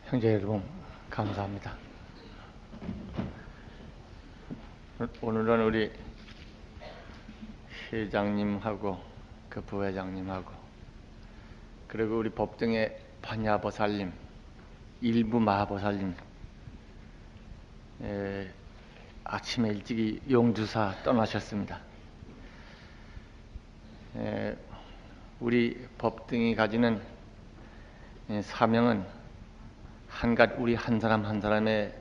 형제 여러분, 감사합니다. 오늘은 우리 회장님하고 그 부회장님하고 그리고 우리 법등의 반야보살님, 일부 마하보살님 아침에 일찍이 용주사 떠나셨습니다. 우리 법등이 가지는 사명은 한갓 우리 한 사람 한 사람의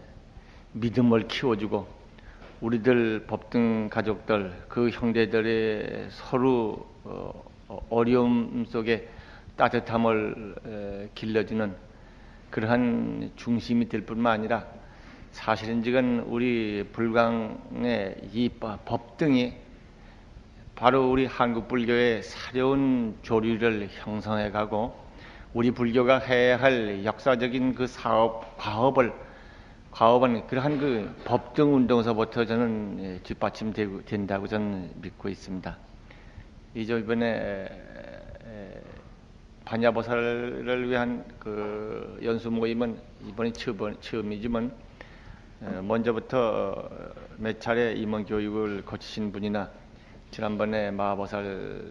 믿음을 키워주고 우리들 법등 가족들 그 형제들의 서로 어려움 속에 따뜻함을 길러주는 그러한 중심이 될 뿐만 아니라 사실은지금 우리 불광의 이 법등이 바로 우리 한국 불교의 사려운 조류를 형성해 가고 우리 불교가 해야 할 역사적인 그 과업은 그러한 그 법등 운동서부터 저는 뒷받침된다고 저는 믿고 있습니다. 이번에 반야보살을 위한 그 연수 모임은 이번이 처음이지만 먼저부터 몇 차례 임원 교육을 거치신 분이나 지난번에 마하보살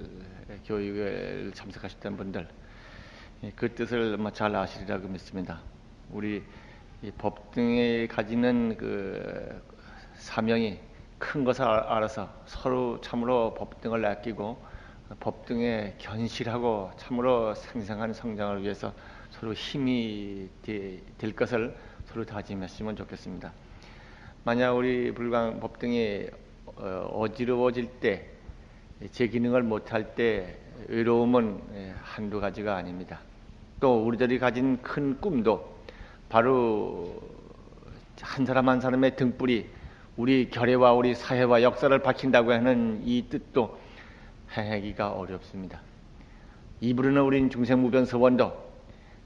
교육을 참석하셨던 분들 그 뜻을 잘 아시리라고 믿습니다. 우리 이 법등에 가지는 그 사명이 큰 것을 알아서 서로 참으로 법등을 아끼고 법등에 견실하고 참으로 생생한 성장을 위해서 서로 힘이 될 것을 서로 다짐했으면 좋겠습니다. 만약 우리 불광 법등이 어지러워질 때, 제 기능을 못할 때 외로움은 한두 가지가 아닙니다. 또 우리들이 가진 큰 꿈도 바로 한 사람 한 사람의 등불이 우리 결의와 우리 사회와 역사를 밝힌다고 하는 이 뜻도 행하기가 어렵습니다. 입으로는 우린 중생무변서원도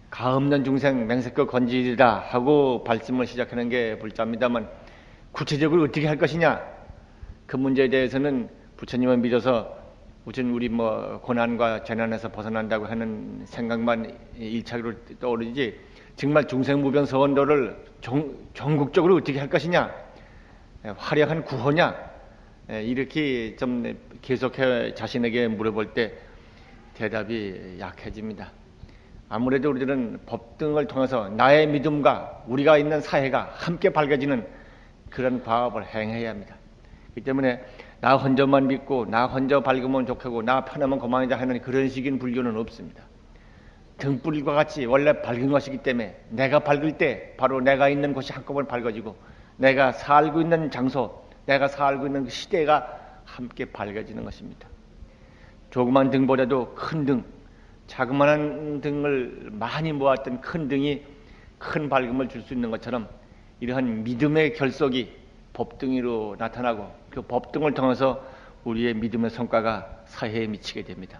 가없는 중생 맹세껏 건지리라 하고 발심을 시작하는 게 불자입니다만 구체적으로 어떻게 할 것이냐 그 문제에 대해서는 부처님을 믿어서 우리 고난과 재난에서 벗어난다고 하는 생각만 일차적으로 떠오르지 정말 중생무변서원도를 전국적으로 어떻게 할 것이냐 화려한 구호냐 이렇게 좀 계속해 자신에게 물어볼 때 대답이 약해집니다. 아무래도 우리들은 법등을 통해서 나의 믿음과 우리가 있는 사회가 함께 밝아지는 그런 과업을 행해야 합니다. 그렇기 때문에 나 혼자만 믿고 나 혼자 밝으면 좋겠고 나 편하면 그만이다 하는 그런 식인 불교는 없습니다. 등불과 같이 원래 밝은 것이기 때문에 내가 밝을 때 바로 내가 있는 곳이 한꺼번에 밝아지고 내가 살고 있는 장소, 내가 살고 있는 그 시대가 함께 밝아지는 것입니다. 조그만 등보다도 큰 등, 자그마한 등을 많이 모았던 큰 등이 큰 밝음을 줄 수 있는 것처럼 이러한 믿음의 결속이 법등으로 나타나고 그 법등을 통해서 우리의 믿음의 성과가 사회에 미치게 됩니다.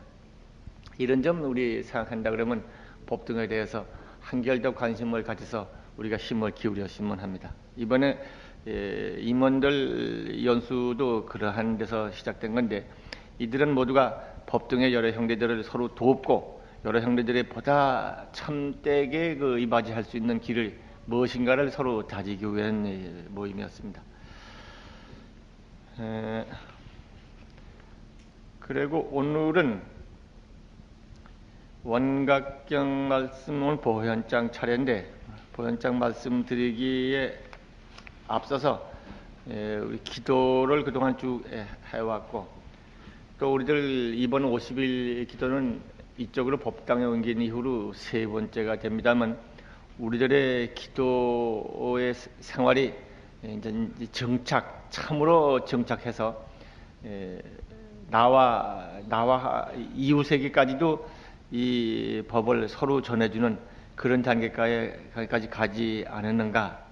이런 점 우리 생각한다 그러면 법등에 대해서 한결 더 관심을 가져서 우리가 힘을 기울였으면 합니다. 이번에 임원들 연수도 그러한 데서 시작된 건데 이들은 모두가 법등의 여러 형제들을 서로 돕고 여러 형제들의 보다 참되게 이바지할 수 있는 길을 무엇인가를 서로 다지기 위한 모임이었습니다. 그리고 오늘은 원각경 말씀, 오늘 보현장 차례인데 보현장 말씀드리기에 앞서서 우리 기도를 그동안 쭉 해왔고 또 우리들 이번 50일 기도는 이쪽으로 법당에 옮긴 이후로 세 번째가 됩니다만 우리들의 기도의 생활이 이제 참으로 정착해서 나와 이웃에게까지도 이 법을 서로 전해주는 그런 단계까지 가지 않았는가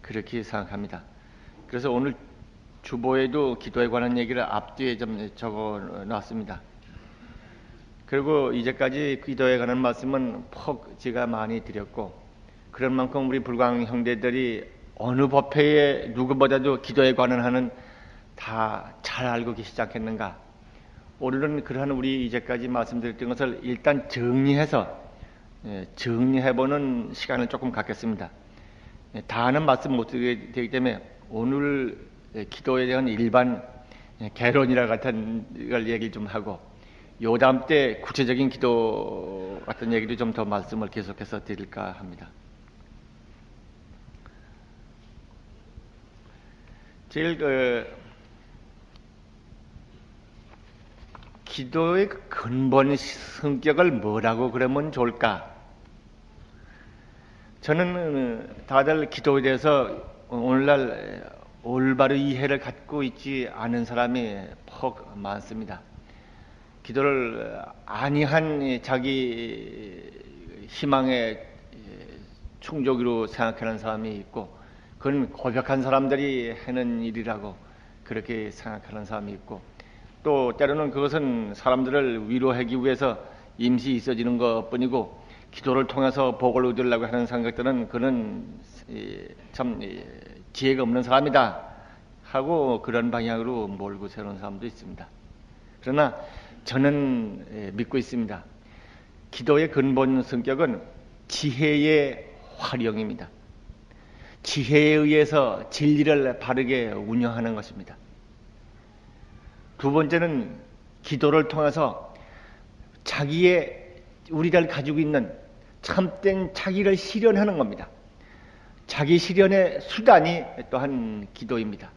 그렇게 생각합니다. 그래서 오늘 주보에도 기도에 관한 얘기를 앞뒤에 좀 적어 놨습니다. 그리고 이제까지 기도에 관한 말씀은 폭 제가 많이 드렸고 그런 만큼 우리 불광 형제들이 어느 법회에 누구보다도 기도에 관한 하는 다 잘 알고 계시지 않겠는가. 오늘은 그러한 우리 이제까지 말씀드렸던 것을 일단 정리해서 정리해보는 시간을 조금 갖겠습니다. 다는 말씀 못 드리게 되기 때문에 오늘 기도에 대한 일반 개론이라 같은 걸 얘기 좀 하고, 요 다음 때 구체적인 기도 같은 얘기도 좀 더 말씀을 계속해서 드릴까 합니다. 제일 기도의 근본 성격을 뭐라고 그러면 좋을까? 저는 다들 기도에 대해서 오늘날 올바른 이해를 갖고 있지 않은 사람이 퍽 많습니다. 기도를 아니한 자기 희망의 충족으로 생각하는 사람이 있고, 그건 고백한 사람들이 하는 일이라고 그렇게 생각하는 사람이 있고, 또 때로는 그것은 사람들을 위로하기 위해서 임시 있어지는 것뿐이고, 기도를 통해서 복을 얻으려고 하는 생각들은 그는 참 지혜가 없는 사람이다 하고 그런 방향으로 몰고 세우는 사람도 있습니다. 그러나 저는 믿고 있습니다. 기도의 근본 성격은 지혜의 활용입니다. 지혜에 의해서 진리를 바르게 운영하는 것입니다. 두 번째는 기도를 통해서 우리가 가지고 있는 참된 자기를 실현하는 겁니다. 자기 실현의 수단이 또한 기도입니다.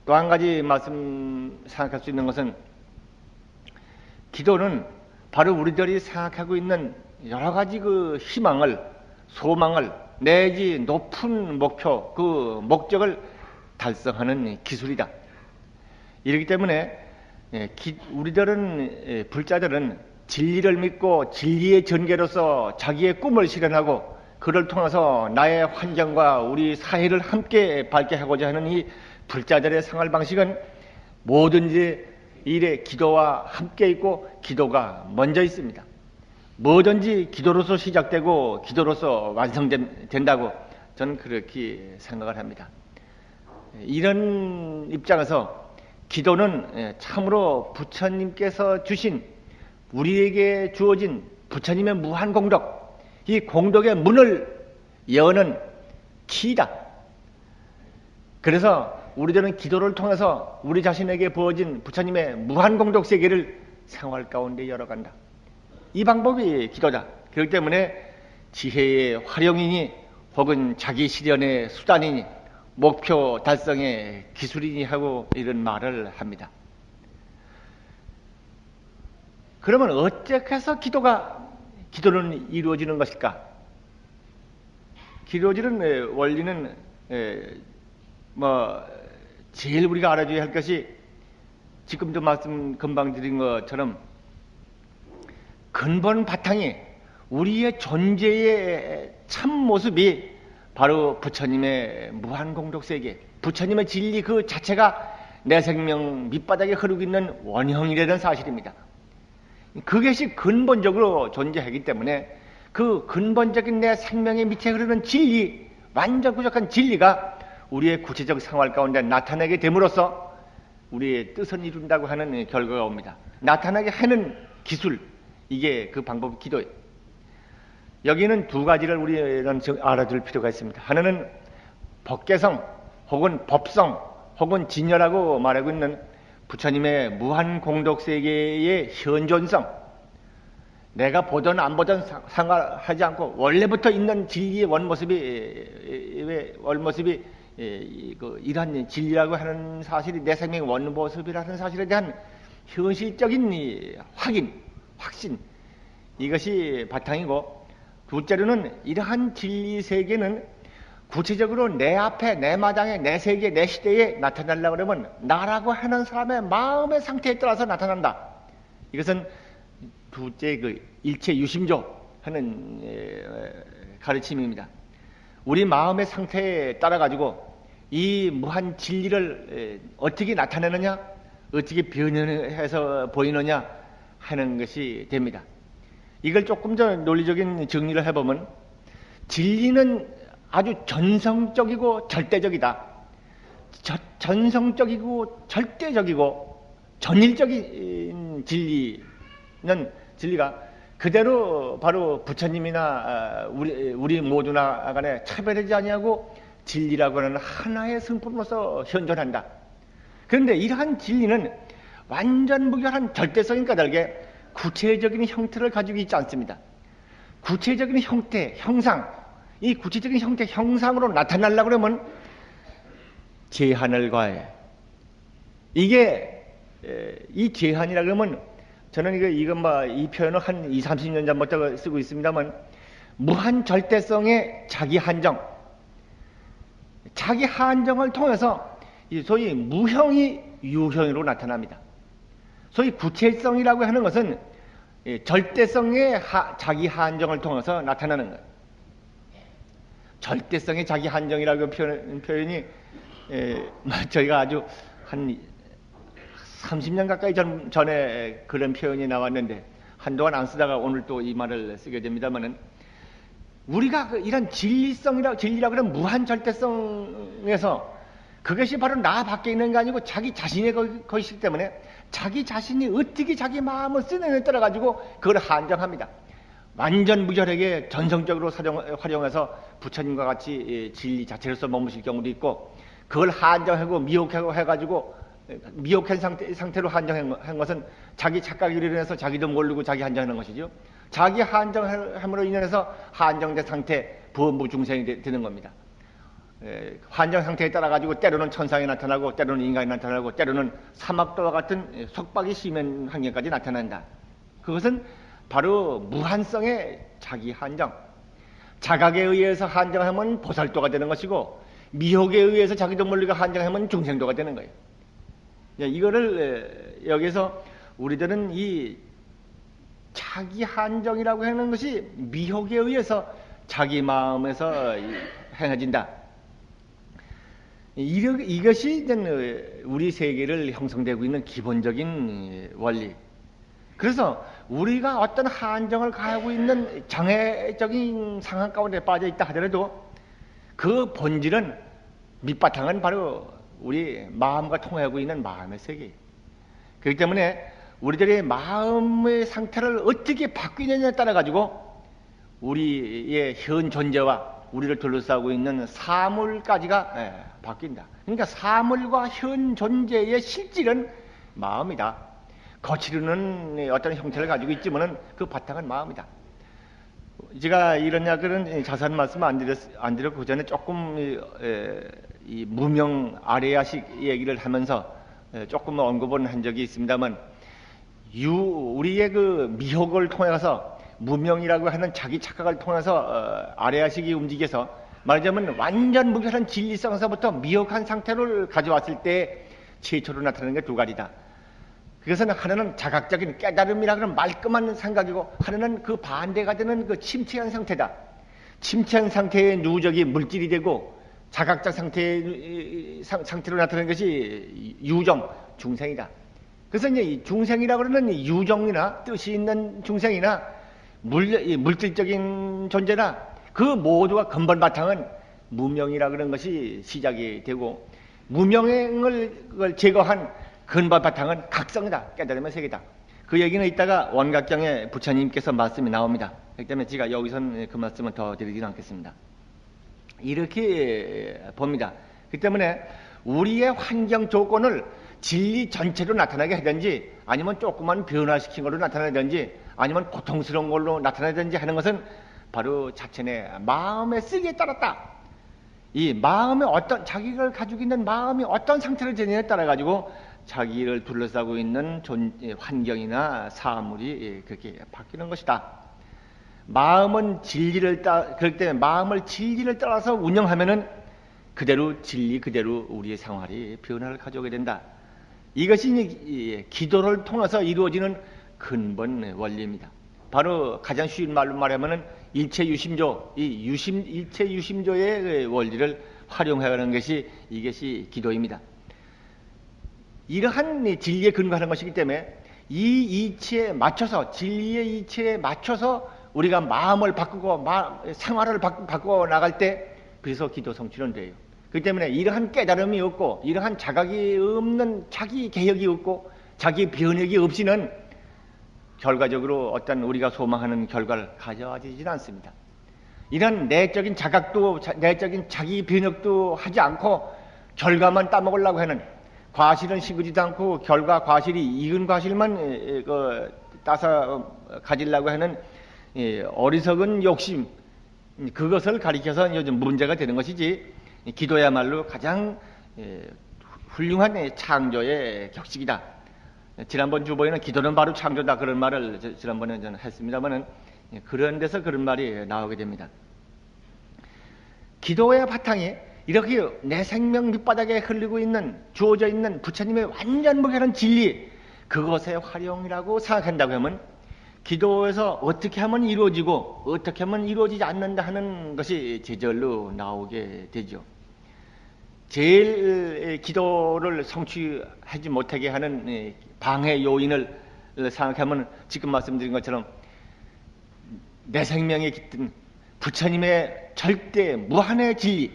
또 한 가지 말씀 생각할 수 있는 것은, 기도는 바로 우리들이 생각하고 있는 여러 가지 그 희망을, 소망을 내지 높은 목표, 그 목적을 달성하는 기술이다. 이렇기 때문에 우리들은, 불자들은 진리를 믿고 진리의 전개로서 자기의 꿈을 실현하고, 그를 통해서 나의 환경과 우리 사회를 함께 밝게 하고자 하는 이 불자들의 생활 방식은 뭐든지 일에 기도와 함께 있고 기도가 먼저 있습니다. 뭐든지 기도로서 시작되고 기도로서 완성된다고 저는 그렇게 생각을 합니다. 이런 입장에서 기도는 참으로 부처님께서 주신, 우리에게 주어진 부처님의 무한 공덕, 이 공덕의 문을 여는 키다. 그래서 우리들은 기도를 통해서 우리 자신에게 부어진 부처님의 무한 공덕 세계를 생활 가운데 열어간다. 이 방법이 기도다. 그렇기 때문에 지혜의 활용이니 혹은 자기 실현의 수단이니 목표 달성의 기술이니 하고 이런 말을 합니다. 그러면 어떻게 해서 기도는 이루어지는 것일까? 기도지는 원리는 제일 우리가 알아줘야 할 것이, 지금도 말씀 금방 드린 것처럼 근본 바탕이, 우리의 존재의 참 모습이 바로 부처님의 무한 공덕 세계, 부처님의 진리 그 자체가 내 생명 밑바닥에 흐르고 있는 원형이라는 사실입니다. 그것이 근본적으로 존재하기 때문에 그 근본적인 내 생명의 밑에 흐르는 진리, 완전 구적한 진리가 우리의 구체적 생활 가운데 나타나게 됨으로써 우리의 뜻을 이룬다고 하는 결과가 옵니다. 나타나게 하는 기술, 이게 그 방법이 기도예요. 여기는 두 가지를 우리는 알아둘 필요가 있습니다. 하나는 법계성 혹은 법성 혹은 진여라고 말하고 있는 부처님의 무한 공덕 세계의 현존성, 내가 보든 안 보든 상관하지 않고 원래부터 있는 진리의 원모습이 이러한 진리라고 하는 사실이 내 생명의 원모습이라는 사실에 대한 현실적인 확신, 이것이 바탕이고, 둘째로는 이러한 진리 세계는 구체적으로 내 앞에, 내 마당에, 내 세계, 내 시대에 나타나려고 그러면 나라고 하는 사람의 마음의 상태에 따라서 나타난다. 이것은 둘째 일체 유심조 하는 가르침입니다. 우리 마음의 상태에 따라 가지고 이 무한 진리를 어떻게 나타내느냐, 어떻게 변해서 보이느냐 하는 것이 됩니다. 이걸 조금 더 논리적인 정리를 해보면, 진리는 아주 전성적이고 절대적이다. 전성적이고 절대적이고 전일적인 진리가 그대로 바로 부처님이나 우리 모두나 간에 차별하지 아니하고 진리라고 하는 하나의 성품으로서 현존한다. 그런데 이러한 진리는 완전 무결한 절대성인 까닭에 구체적인 형태를 가지고 있지 않습니다. 구체적인 형태, 형상, 이 구체적인 형태, 형상으로 나타나려고 그러면 제한을 가해. 이게 이 제한이라 그러면 저는 이 표현을 한 20, 30년 전부터 쓰고 있습니다만 무한 절대성의 자기 한정, 자기 한정을 통해서 소위 무형이 유형으로 나타납니다. 소위 구체성이라고 하는 것은 절대성의 자기 한정을 통해서 나타나는 거예요. 절대성의 자기 한정이라고 표현이 저희가 아주 한 30년 가까이 전에 그런 표현이 나왔는데 한동안 안 쓰다가 오늘 또 이 말을 쓰게 됩니다만은 우리가 이런 진리라고 하는 무한 절대성에서 그것이 바로 나 밖에 있는 게 아니고 자기 자신의 것이기 때문에 자기 자신이 어떻게 자기 마음을 쓰느냐에 따라 가지고 그걸 한정합니다. 완전 무절하게 전성적으로 활용해서 부처님과 같이 진리 자체로서 머무실 경우도 있고 그걸 한정하고 미혹하고 해가지고 미혹한 상태로 한정한 것은 자기 착각으로 인해서 자기도 모르고 자기 한정하는 것이죠. 자기 한정함으로 인해서 한정된 상태 부원부 중생이 되는 겁니다. 한정 상태에 따라 가지고 때로는 천상이 나타나고 때로는 인간이 나타나고 때로는 사막도와 같은 속박이 심한 환경까지 나타난다. 그것은 바로 무한성의 자기 한정. 자각에 의해서 한정하면 보살도가 되는 것이고 미혹에 의해서 자기도 모르게 한정하면 중생도가 되는 거예요. 이거를 여기서 우리들은 이 자기 한정이라고 하는 것이 미혹에 의해서 자기 마음에서 행해진다. 이것이 이제 우리 세계를 형성되고 있는 기본적인 원리. 그래서 우리가 어떤 한정을 가하고 있는 장애적인 상황 가운데 빠져 있다 하더라도 그 본질은 밑바탕은 바로 우리 마음과 통하고 있는 마음의 세계. 그렇기 때문에 우리들의 마음의 상태를 어떻게 바뀌느냐에 따라 가지고 우리의 현 존재와 우리를 둘러싸고 있는 사물까지가 바뀐다. 그러니까 사물과 현 존재의 실질은 마음이다. 거칠은 어떤 형태를 가지고 있지만은 그 바탕은 마음이다. 제가 이런 약은 자세한 말씀 안 드렸고 그 전에 조금 이 무명 아레아식 얘기를 하면서 조금 언급은 한 적이 있습니다만 우리의 그 미혹을 통해서 무명이라고 하는 자기 착각을 통해서 아레아식이 움직여서 말하자면 완전 무결한 진리성에서부터 미혹한 상태를 가져왔을 때 최초로 나타나는 게 두 가지다. 그것은 하나는 자각적인 깨달음이라 그런 말끔한 생각이고 하나는 그 반대가 되는 그 침체한 상태다. 침체한 상태의 누적이 물질이 되고 자각적 상태로 나타나는 것이 유정, 중생이다. 그래서 이제 이 중생이라고 그러는 유정이나 뜻이 있는 중생이나 물질적인 존재나 그 모두가 근본 바탕은 무명이라 그런 것이 시작이 되고 무명을 제거한 근본 바탕은 각성이다. 깨달음의 세계다. 그 얘기는 이따가 원각경에 부처님께서 말씀이 나옵니다. 그렇기 때문에 제가 여기서는 그 말씀을 더 드리지는 않겠습니다. 이렇게 봅니다. 그렇기 때문에 우리의 환경 조건을 진리 전체로 나타나게 하든지 아니면 조그만 변화시킨 걸로 나타나든지 아니면 고통스러운 걸로 나타나든지 하는 것은 바로 자체의 마음의 쓰기에 따랐다. 이 마음의 자기를 가지고 있는 마음이 어떤 상태를 지니냐에 따라 가지고 자기를 둘러싸고 있는 환경이나 사물이 그렇게 바뀌는 것이다. 마음은 그렇기 때문에 마음을 진리를 따라서 운영하면은 그대로 진리 그대로 우리의 생활이 변화를 가져오게 된다. 이것이 기도를 통해서 이루어지는 근본 원리입니다. 바로 가장 쉬운 말로 말하면은 일체유심조, 일체유심조의 원리를 활용하는 것이 이것이 기도입니다. 이러한 진리에 근거하는 것이기 때문에 이 이치에 맞춰서 진리의 이치에 맞춰서 우리가 마음을 바꾸고 생활을 바꾸어 나갈 때 그래서 기도 성취는 돼요. 그렇기 때문에 이러한 깨달음이 없고 이러한 자각이 없는 자기 개혁이 없고 자기 변혁이 없이는 결과적으로 어떤 우리가 소망하는 결과를 가져와지진 않습니다. 이런 내적인 자각도 내적인 자기 변혁도 하지 않고 결과만 따먹으려고 하는, 과실은 심기지도 않고 결과 과실이 익은 과실만 따서 가지려고 하는 어리석은 욕심, 그것을 가리켜서 요즘 문제가 되는 것이지, 기도야말로 가장 훌륭한 창조의 격식이다. 지난번 주보에는 기도는 바로 창조다, 그런 말을 지난번에 저는 했습니다만은 그런 데서 그런 말이 나오게 됩니다. 기도의 바탕에 이렇게 내 생명 밑바닥에 흘리고 있는, 주어져 있는 부처님의 완전 무결한 진리, 그것의 활용이라고 생각한다고 하면 기도에서 어떻게 하면 이루어지고 어떻게 하면 이루어지지 않는다 하는 것이 제절로 나오게 되죠. 제일 기도를 성취하지 못하게 하는 방해 요인을 생각하면 지금 말씀드린 것처럼 내 생명에 깃든 부처님의 절대 무한의 진리,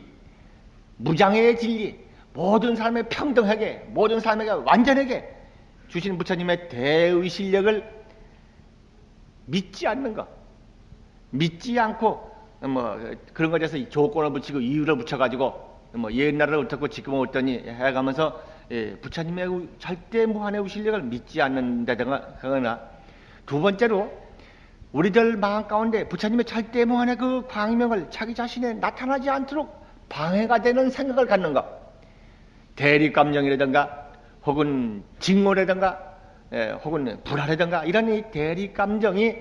무장의 진리, 모든 삶에 평등하게, 모든 삶에게 완전하게 주신 부처님의 대의 실력을 믿지 않는 것, 믿지 않고 그런 것에 대해서 조건을 붙이고 이유를 붙여가지고 옛날에 어떻고 지금은 어떠니 해가면서 부처님의 절대 무한의 실력을 믿지 않는다거나, 두 번째로 우리들 마음 가운데 부처님의 절대 무한의 그 광명을 자기 자신에 나타나지 않도록 방해가 되는 생각을 갖는 것, 대립감정이라든가 혹은 직모라든가 혹은 불화라든가, 이런 이 대립감정이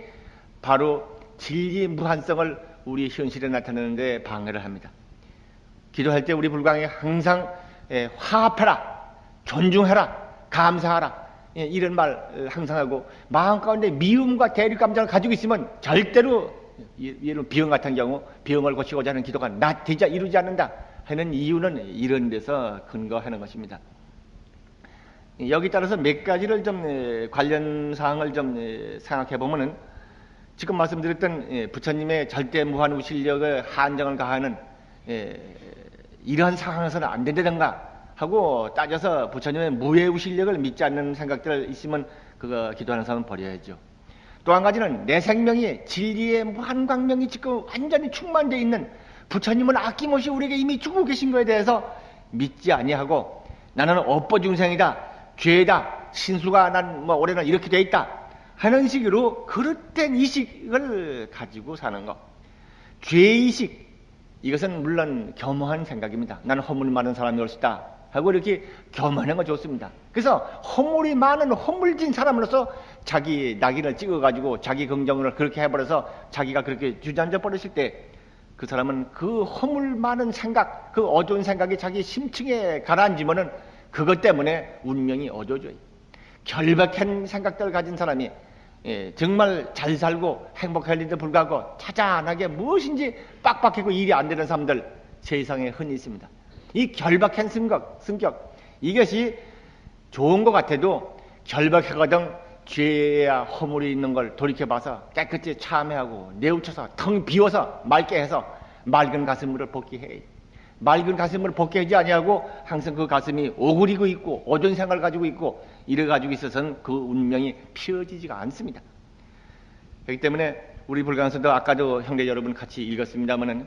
바로 진리의 무한성을 우리 현실에 나타내는 데 방해를 합니다. 기도할 때 우리 불광에 항상 화합해라, 존중해라, 감사하라, 이런 말 항상 하고, 마음 가운데 미움과 대립감정을 가지고 있으면 절대로, 예를 비형 같은 경우 비형을 고치고자 하는 기도가 되자 이루지 않는다 하는 이유는 이런 데서 근거하는 것입니다. 여기 따라서 몇 가지를 좀 관련 사항을 좀 생각해 보면은, 지금 말씀드렸던 부처님의 절대 무한 우실력의 한정을 가하는 이러한 상황에서는 안 된다든가 하고 따져서 부처님의 무의 우실력을 믿지 않는 생각들 있으면 그거 기도하는 사람은 버려야죠. 또 한 가지는 내 생명이 진리의 무한 광명이 지금 완전히 충만되어 있는 부처님은 아낌없이 우리에게 이미 주고 계신 것에 대해서 믿지 아니하고, 나는 업보 중생이다, 죄다, 신수가 난 올해는 이렇게 돼 있다 하는 식으로 그릇된 의식을 가지고 사는 것. 죄의식, 이것은 물론 겸허한 생각입니다. 나는 허물 많은 사람이 올 수 있다 하고 이렇게 겸허한 거 좋습니다. 그래서 허물이 많은 허물진 사람으로서 자기 낙인을 찍어가지고 자기 긍정을 그렇게 해버려서 자기가 그렇게 주저앉아 버렸을 때, 그 사람은 그 허물 많은 생각, 그 어두운 생각이 자기 심층에 가라앉으면은 그것 때문에 운명이 어두워져요. 결박한 생각들을 가진 사람이 정말 잘 살고 행복할 일도 불구하고 차잔하게 무엇인지 빡빡하고 일이 안 되는 사람들 세상에 흔히 있습니다. 이 결박한 성격, 이것이 좋은 것 같아도 결박하거든 죄야 허물이 있는 걸 돌이켜봐서 깨끗이 참회하고 내우쳐서 텅 비워서 맑게 해서 맑은 가슴으로 복귀해. 맑은 가슴을 복귀하지 아니하고 항상 그 가슴이 오그리고 있고 어두운 생각을 가지고 있고 이래 가지고 있어서는 그 운명이 피어지지가 않습니다. 그렇기 때문에 우리 불광서도 아까도 형제 여러분 같이 읽었습니다마는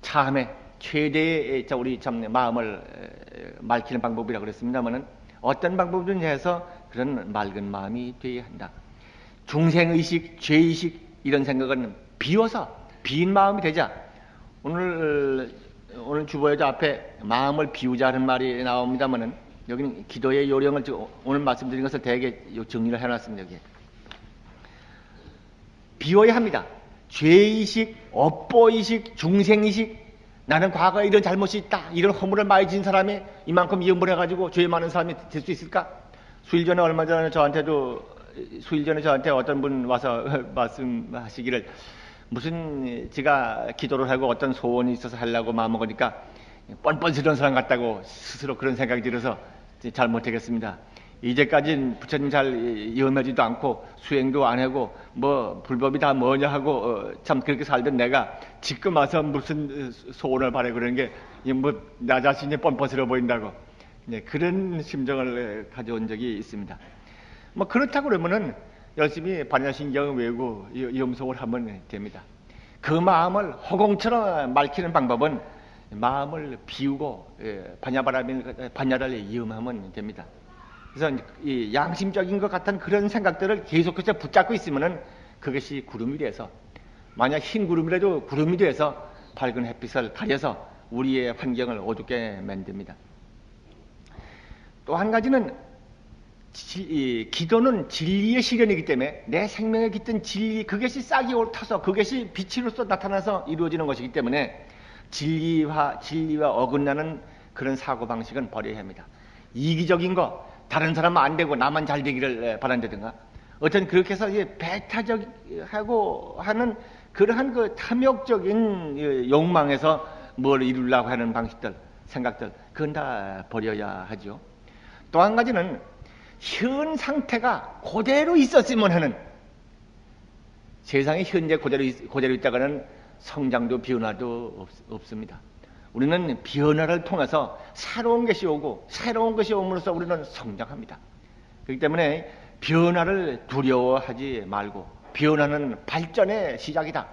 참회, 최대의 우리 참 마음을 맑히는 방법이라고 그랬습니다마는 어떤 방법이든지 해서 그런 맑은 마음이 되어야 한다. 중생의식, 죄의식 이런 생각은 비워서 빈 마음이 되자. 오늘 주보에도 앞에 마음을 비우자는 말이 나옵니다만은 여기는 기도의 요령을 오늘 말씀드린 것을 대개 정리를 해놨습니다. 여기에 비워야 합니다. 죄의식, 업보의식, 중생의식, 나는 과거에 이런 잘못이 있다, 이런 허물을 많이 진 사람이 이만큼 이음을 해가지고 죄 많은 사람이 될 수 있을까? 수일 전에 저한테 어떤 분 와서 말씀하시기를, 무슨 제가 기도를 하고 어떤 소원이 있어서 하려고 마음먹으니까 뻔뻔스러운 사람 같다고 스스로 그런 생각이 들어서 잘 못하겠습니다. 이제까지는 부처님 잘 염하지도 않고 수행도 안 하고 불법이 다 뭐냐 하고 참 그렇게 살던 내가 지금 와서 무슨 소원을 바래 그러는 게 나 자신이 뻔뻔스러워 보인다고 그런 심정을 가져온 적이 있습니다. 그렇다고 그러면은 열심히 반야신경 외우고 염송을 하면 됩니다. 그 마음을 허공처럼 맑히는 방법은 마음을 비우고 반야를 이음하면 됩니다. 그래서 이 양심적인 것 같은 그런 생각들을 계속해서 붙잡고 있으면은 그것이 구름이 돼서, 만약 흰 구름이라도 구름이 돼서 밝은 햇빛을 가려서 우리의 환경을 어둡게 만듭니다. 또 한 가지는 기도는 진리의 실현이기 때문에 내 생명에 깃든 진리, 그것이 싹이 옳아서 그것이 빛으로서 나타나서 이루어지는 것이기 때문에 진리와 어긋나는 그런 사고방식은 버려야 합니다. 이기적인 거, 다른 사람은 안 되고 나만 잘 되기를 바란다든가, 어떤 그렇게 해서 배타적하고 하는 그러한 그 탐욕적인 욕망에서 뭘 이루려고 하는 방식들, 생각들, 그건 다 버려야 하죠. 또 한 가지는 현 상태가 그대로 있었으면 하는, 세상에 현재 그대로 있다가는 성장도 변화도 없습니다. 우리는 변화를 통해서 새로운 것이 오고 새로운 것이 옴으로써 우리는 성장합니다. 그렇기 때문에 변화를 두려워하지 말고, 변화는 발전의 시작이다.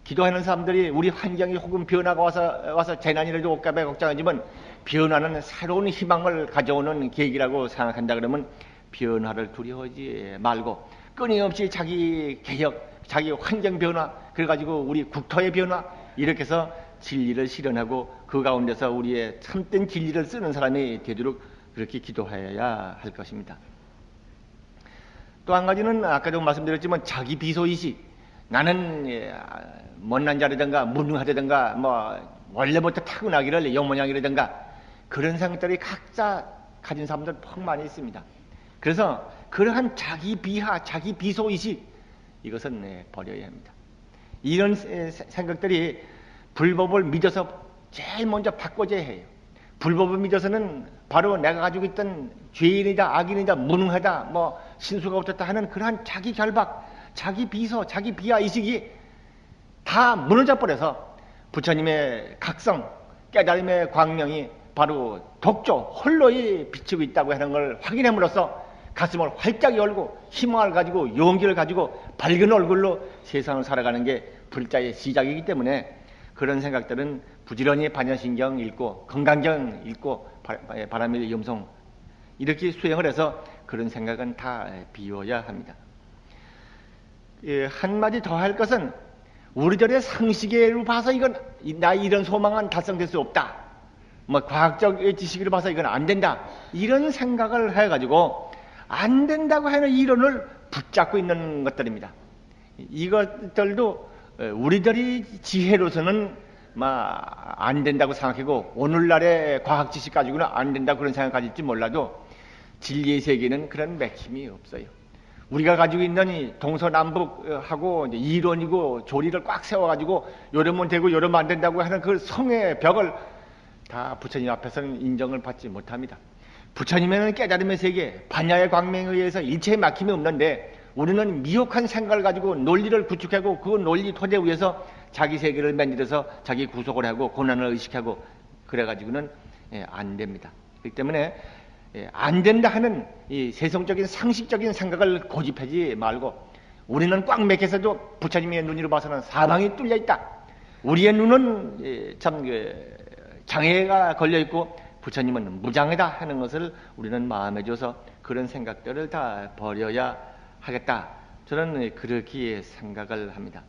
기도하는 사람들이 우리 환경이 혹은 변화가 와서 재난이라도 올까봐 걱정하지만, 변화는 새로운 희망을 가져오는 계기라고 생각한다 그러면 변화를 두려워하지 말고 끊임없이 자기 개혁, 자기 환경 변화, 그래가지고 우리 국토의 변화, 이렇게 해서 진리를 실현하고 그 가운데서 우리의 참된 진리를 쓰는 사람이 되도록 그렇게 기도해야 할 것입니다. 또 한 가지는 아까도 말씀드렸지만 자기 비소의식, 나는 못난 자라든가 무능하다든가 원래부터 타고나기를 영모양이라든가 그런 생각들이 각자 가진 사람들 많이 있습니다. 그래서 그러한 자기 비하, 자기 비소의식, 이것은 버려야 합니다. 이런 생각들이 불법을 믿어서 제일 먼저 바꿔줘야 해요. 불법을 믿어서는 바로 내가 가지고 있던 죄인이다, 악인이다, 무능하다, 신수가 없었다 하는 그러한 자기 결박, 자기 비소, 자기 비하 의식이 다 무너져 버려서 부처님의 각성, 깨달음의 광명이 바로 독조, 홀로에 비치고 있다고 하는 걸 확인함으로써 가슴을 활짝 열고 희망을 가지고 용기를 가지고 밝은 얼굴로 세상을 살아가는 게 불자의 시작이기 때문에 그런 생각들은 부지런히 반야신경 읽고 건강경 읽고 바라밀 염송 이렇게 수행을 해서 그런 생각은 다 비워야 합니다. 한마디 더 할 것은 우리들의 상식으로 봐서 나 이런 소망은 달성될 수 없다. 과학적 지식으로 봐서 이건 안 된다. 이런 생각을 해가지고 안 된다고 하는 이론을 붙잡고 있는 것들입니다. 이것들도 우리들이 지혜로서는 안 된다고 생각하고 오늘날의 과학 지식 가지고는 안 된다고 그런 생각 가질지 몰라도 진리의 세계는 그런 맥힘이 없어요. 우리가 가지고 있는 이 동서남북하고 이론이고 조리를 꽉 세워가지고 요러면 되고 요러면 안 된다고 하는 그 성의 벽을 다 부처님 앞에서는 인정을 받지 못합니다. 부처님에는 깨달음의 세계, 반야의 광명에 의해서 일체의 막힘이 없는데 우리는 미혹한 생각을 가지고 논리를 구축하고 그 논리 토대 위에서 자기 세계를 만들어서 자기 구속을 하고 고난을 의식하고 그래가지고는 안 됩니다. 그렇기 때문에 안 된다 하는 이 세속적인 상식적인 생각을 고집하지 말고 우리는 꽉 맥혀서도 부처님의 눈으로 봐서는 사방이 뚫려 있다. 우리의 눈은 참 장애가 걸려 있고 부처님은 무장하다 하는 것을 우리는 마음에 줘서 그런 생각들을 다 버려야 하겠다. 저는 그렇게 생각을 합니다.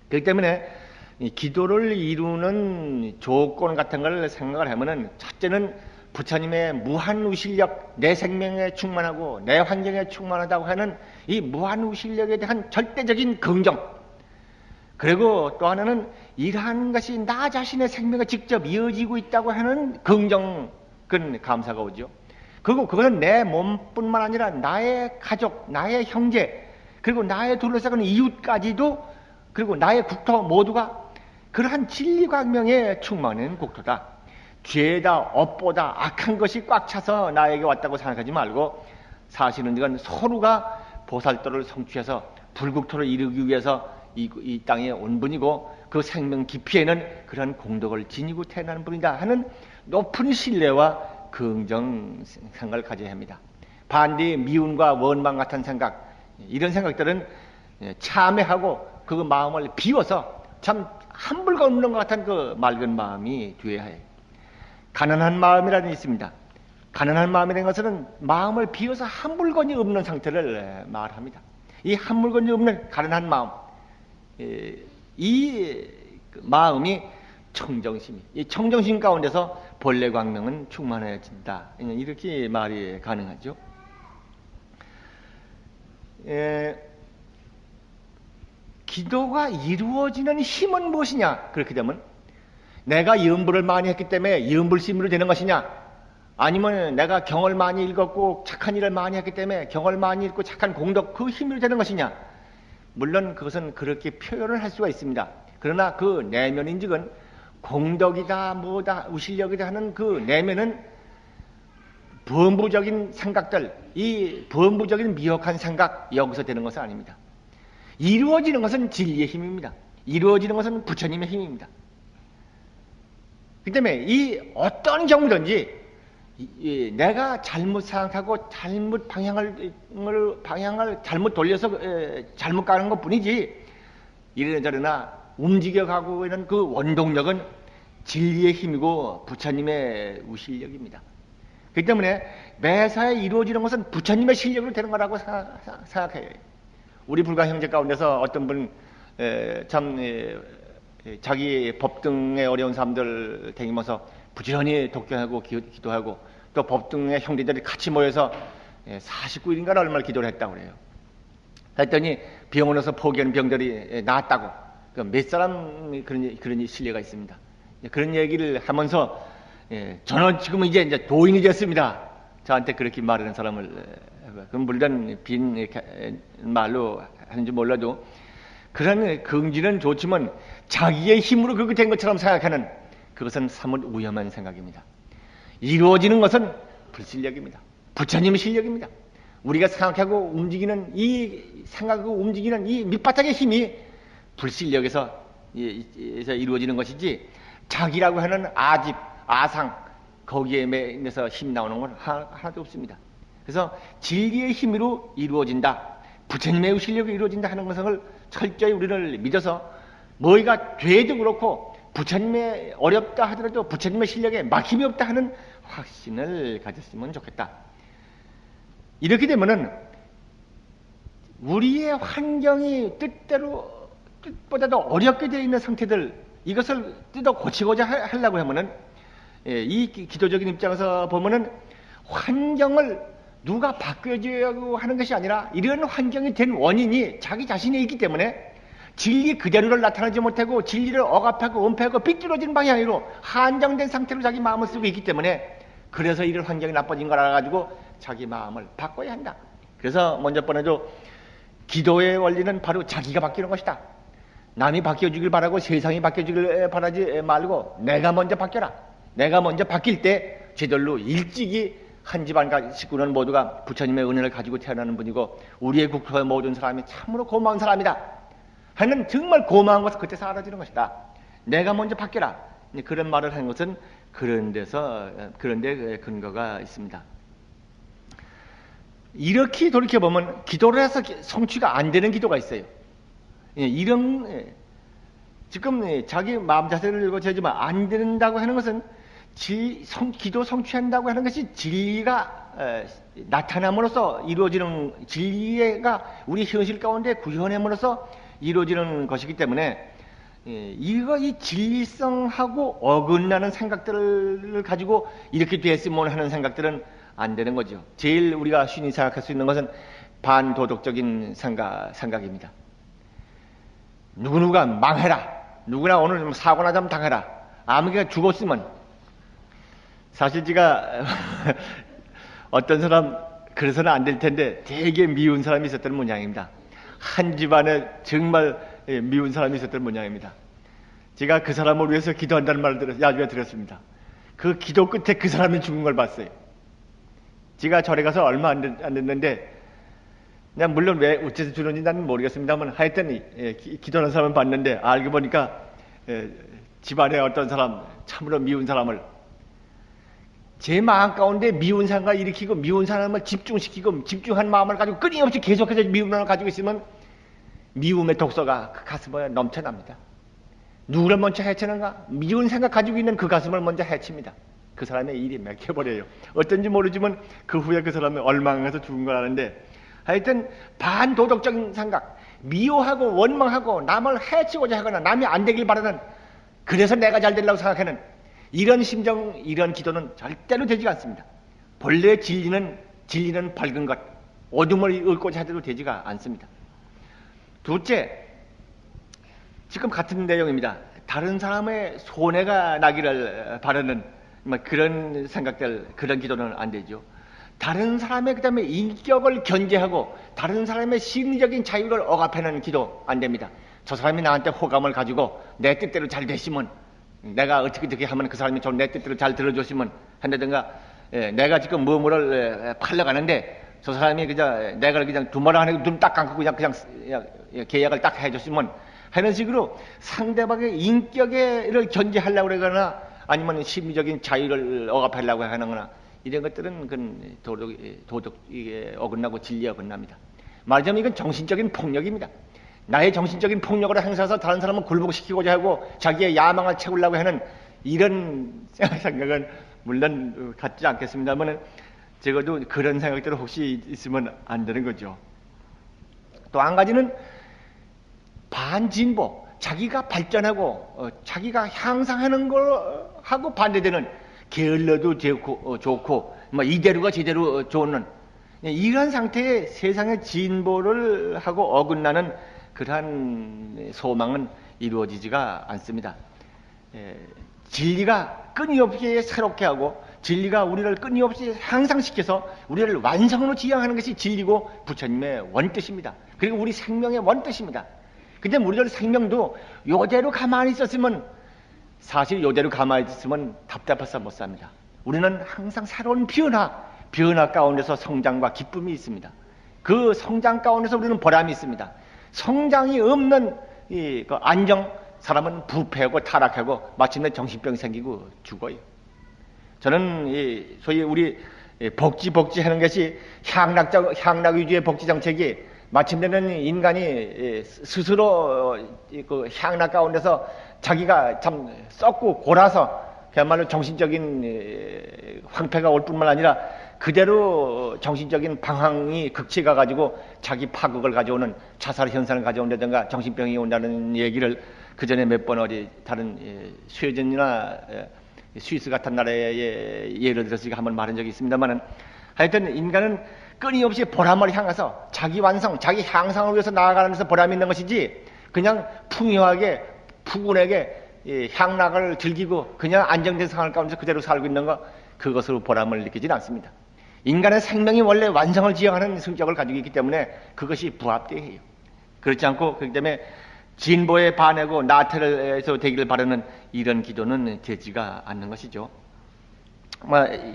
그렇기 때문에 기도를 이루는 조건 같은 걸 생각을 하면은 첫째는 부처님의 무한우실력, 내 생명에 충만하고 내 환경에 충만하다고 하는 이 무한우실력에 대한 절대적인 긍정. 그리고 또 하나는 이러한 것이 나 자신의 생명에 직접 이어지고 있다고 하는 긍정, 그런 감사가 오죠. 그리고 그것은 내 몸뿐만 아니라 나의 가족, 나의 형제, 그리고 나의 둘러싸는 이웃까지도, 그리고 나의 국토 모두가 그러한 진리광명에 충만한 국토다. 죄다, 업보다, 악한 것이 꽉 차서 나에게 왔다고 생각하지 말고 사실은 이건 서로가 보살도를 성취해서 불국토를 이루기 위해서 이 땅에 온 분이고 그 생명 깊이에는 그런 공덕을 지니고 태어난 분이다 하는 높은 신뢰와 긍정 생각을 가져야 합니다. 반대의 미움과 원망 같은 생각, 이런 생각들은 참회하고 그 마음을 비워서 참 한불가 없는 것 같은 그 맑은 마음이 되어야 해요. 가난한 마음이라는 게 있습니다. 가난한 마음이라는 것은 마음을 비워서 한 물건이 없는 상태를 말합니다. 이 한 물건이 없는 가난한 마음, 이 마음이 청정심이, 이 청정심 가운데서 본래 광명은 충만해진다. 이렇게 말이 가능하죠. 기도가 이루어지는 힘은 무엇이냐? 그렇게 되면 내가 염불을 많이 했기 때문에 염불심으로 되는 것이냐? 아니면 내가 경을 많이 읽었고 착한 일을 많이 했기 때문에 경을 많이 읽고 착한 공덕, 그 힘으로 되는 것이냐? 물론 그것은 그렇게 표현을 할 수가 있습니다. 그러나 그 내면 인직은 공덕이다 뭐다 우실력이다 하는 그 내면은 범부적인 생각들, 이 범부적인 미혹한 생각, 여기서 되는 것은 아닙니다. 이루어지는 것은 진리의 힘입니다. 이루어지는 것은 부처님의 힘입니다. 그 때문에 이 어떤 경우든지 내가 잘못 생각하고 잘못 방향을 잘못 돌려서 잘못 가는 것 뿐이지, 이래저래나 움직여가고 있는 그 원동력은 진리의 힘이고 부처님의 우실력입니다. 그렇기 때문에 매사에 이루어지는 것은 부처님의 실력으로 되는 거라고 생각해요. 우리 불가 형제 가운데서 어떤 분 참 자기 법등에 어려운 사람들 댕기면서 부지런히 독경하고 기도하고 또 법등의 형제들이 같이 모여서 49일인가 얼마를 기도를 했다고 그래요. 했더니 병원에서 포기한 병들이 나았다고. 몇 사람 그런 신뢰가 있습니다. 그런 얘기를 하면서 저는 지금 이제 도인이 됐습니다. 저한테 그렇게 말하는 사람을, 그건 물론 빈 말로 하는지 몰라도 그런 긍지는 좋지만 자기의 힘으로 그렇게 된 것처럼 생각하는, 그것은 사뭇 위험한 생각입니다. 이루어지는 것은 불실력입니다. 부처님의 실력입니다. 우리가 생각하고 움직이는 이 생각하고 움직이는 이 밑바닥의 힘이 불실력에서 이루어지는 것이지, 자기라고 하는 아집, 아상, 거기에 매여서 힘 나오는 건 하나도 없습니다. 그래서 진리의 힘으로 이루어진다, 부처님의 실력으로 이루어진다 하는 것을 철저히 우리를 믿어서 뭐가 돼도 그렇고 부처님의 어렵다 하더라도 부처님의 실력에 막힘이 없다 하는 확신을 가졌으면 좋겠다. 이렇게 되면은 우리의 환경이 뜻보다도 어렵게 되어 있는 상태들, 이것을 뜯어 고치고자 하려고 하면은, 이 기도적인 입장에서 보면은 환경을 누가 바꿔주려고 하는 것이 아니라 이런 환경이 된 원인이 자기 자신에 있기 때문에 진리 그대로를 나타나지 못하고 진리를 억압하고 은폐하고 삐뚤어진 방향으로 한정된 상태로 자기 마음을 쓰고 있기 때문에, 그래서 이런 환경이 나빠진 걸 알아가지고 자기 마음을 바꿔야 한다. 그래서 먼저 번에도 기도의 원리는 바로 자기가 바뀌는 것이다. 남이 바뀌어주길 바라고 세상이 바뀌어주길 바라지 말고 내가 먼저 바뀌어라. 내가 먼저 바뀔 때 제절로 일찍이 한 집안 식구는 모두가 부처님의 은혜를 가지고 태어나는 분이고 우리의 국토의 모든 사람이 참으로 고마운 사람이다 하는 정말 고마운 것은 그때 사라지는 것이다. 내가 먼저 바뀌어라. 그런 말을 하는 것은 그런 데 근거가 있습니다. 이렇게 돌이켜보면 기도를 해서 성취가 안 되는 기도가 있어요. 지금 자기 마음 자세를 읽어줘야지만 안 된다고 하는 것은 기도 성취한다고 하는 것이 진리가 나타남으로써 이루어지는, 진리가 우리 현실 가운데 구현함으로써 이루어지는 것이기 때문에 이 진리성하고 어긋나는 생각들을 가지고 이렇게 됐으면 하는 생각들은 안 되는 거죠. 제일 우리가 쉽게 생각할 수 있는 것은 반도덕적인 생각입니다. 누구누가 망해라. 누구나 오늘 좀 사고나 좀 당해라. 아무개가 죽었으면. 사실 제가 어떤 사람 그래서는 안 될 텐데 되게 미운 사람이 있었던 모양입니다. 한 집안에 정말 미운 사람이 있었던 모양입니다. 제가 그 사람을 위해서 기도한다는 말을 나중에 들었습니다. 그 기도 끝에 그 사람이 죽은 걸 봤어요. 제가 절에 가서 얼마 안 됐는데, 그냥 물론 왜 어째서 주는지 나는 모르겠습니다만 하여튼 기도하는 사람을 봤는데 알고 보니까 집안에 어떤 사람, 참으로 미운 사람을 제 마음 가운데 미운 생각을 일으키고 미운 사람을 집중시키고 집중한 마음을 가지고 끊임없이 계속해서 미운 마음을 가지고 있으면 미움의 독소가 그 가슴에 넘쳐납니다. 누구를 먼저 해치는가? 미운 생각 가지고 있는 그 가슴을 먼저 해칩니다. 그 사람의 일이 맥혀버려요. 어떤지 모르지만 그 후에 그 사람이 얼망해서 죽은 걸 아는데, 하여튼 반도덕적인 생각, 미워하고 원망하고 남을 해치고자 하거나 남이 안 되길 바라는, 그래서 내가 잘 되려고 생각하는 이런 심정, 이런 기도는 절대로 되지 않습니다. 본래 진리는 밝은 것, 어둠을 읊고자 하도 되지가 않습니다. 둘째, 지금 같은 내용입니다. 다른 사람의 손해가 나기를 바라는 그런 생각들, 그런 기도는 안 되죠. 다른 사람의 그다음에 인격을 견제하고 다른 사람의 심리적인 자유를 억압하는 기도 안 됩니다. 저 사람이 나한테 호감을 가지고 내 뜻대로 잘 됐으면, 내가 어떻게 하면 그 사람이 내 뜻대로 잘 들어줬으면 한다든가, 내가 지금 뭐뭐를 팔려가는데 저 사람이 그냥 내가 그냥 두말 안 하고 눈 딱 감고 그냥 계약을 딱 해줬으면 하는 식으로 상대방의 인격을 견제하려고 그러거나 아니면 심리적인 자유를 억압하려고 하거나, 이런 것들은 그 도덕에 어긋나고 진리에 어긋납니다. 말하자면 이건 정신적인 폭력입니다. 나의 정신적인 폭력으로 행사해서 다른 사람을 굴복시키고자 하고 자기의 야망을 채우려고 하는 이런 생각은 물론 갖지 않겠습니다만, 적어도 그런 생각들은 혹시 있으면 안 되는 거죠. 또 한 가지는 반진보, 자기가 발전하고 자기가 향상하는 걸하고 반대되는, 게을러도 좋고 이대로가 제대로 좋는 이러한 상태의 세상의 진보를 하고 어긋나는 그러한 소망은 이루어지지가 않습니다. 진리가 끊임없이 새롭게 하고 진리가 우리를 끊임없이 향상시켜서 우리를 완성으로 지향하는 것이 진리고 부처님의 원뜻입니다. 그리고 우리 생명의 원뜻입니다. 근데 우리들 생명도 요대로 가만히 있었으면, 사실 요대로 가만히 있으면 답답해서 못 삽니다. 우리는 항상 새로운 변화 가운데서 성장과 기쁨이 있습니다. 그 성장 가운데서 우리는 보람이 있습니다. 성장이 없는 그 안정, 사람은 부패하고 타락하고 마침내 정신병이 생기고 죽어요. 저는 소위 우리 복지 하는 것이 향락 위주의 복지 정책이 마침내는 인간이 스스로 그 향락 가운데서 자기가 참 썩고 골아서 그야말로 정신적인 황폐가 올 뿐만 아니라 그대로 정신적인 방황이 극치가 가지고 자기 파국을 가져오는 자살 현상을 가져온다든가 정신병이 온다는 얘기를 그 전에 몇 번 어디 다른 스웨덴이나 스위스 같은 나라의 예를 들어서 한번 말한 적이 있습니다만은, 하여튼 인간은 끊임없이 보람을 향해서 자기 완성, 자기 향상을 위해서 나아가는 데서 보람이 있는 것이지, 그냥 풍요하게 푸근하게 향락을 즐기고 그냥 안정된 생활 가운데서 그대로 살고 있는 것, 그것으로 보람을 느끼지는 않습니다. 인간의 생명이 원래 완성을 지향하는 성격을 가지고 있기 때문에 그것이 부합되어야 해요. 그렇지 않고 그렇기 때문에 진보에 반하고 나태해서 되기를 바라는 이런 기도는 되지가 않는 것이죠.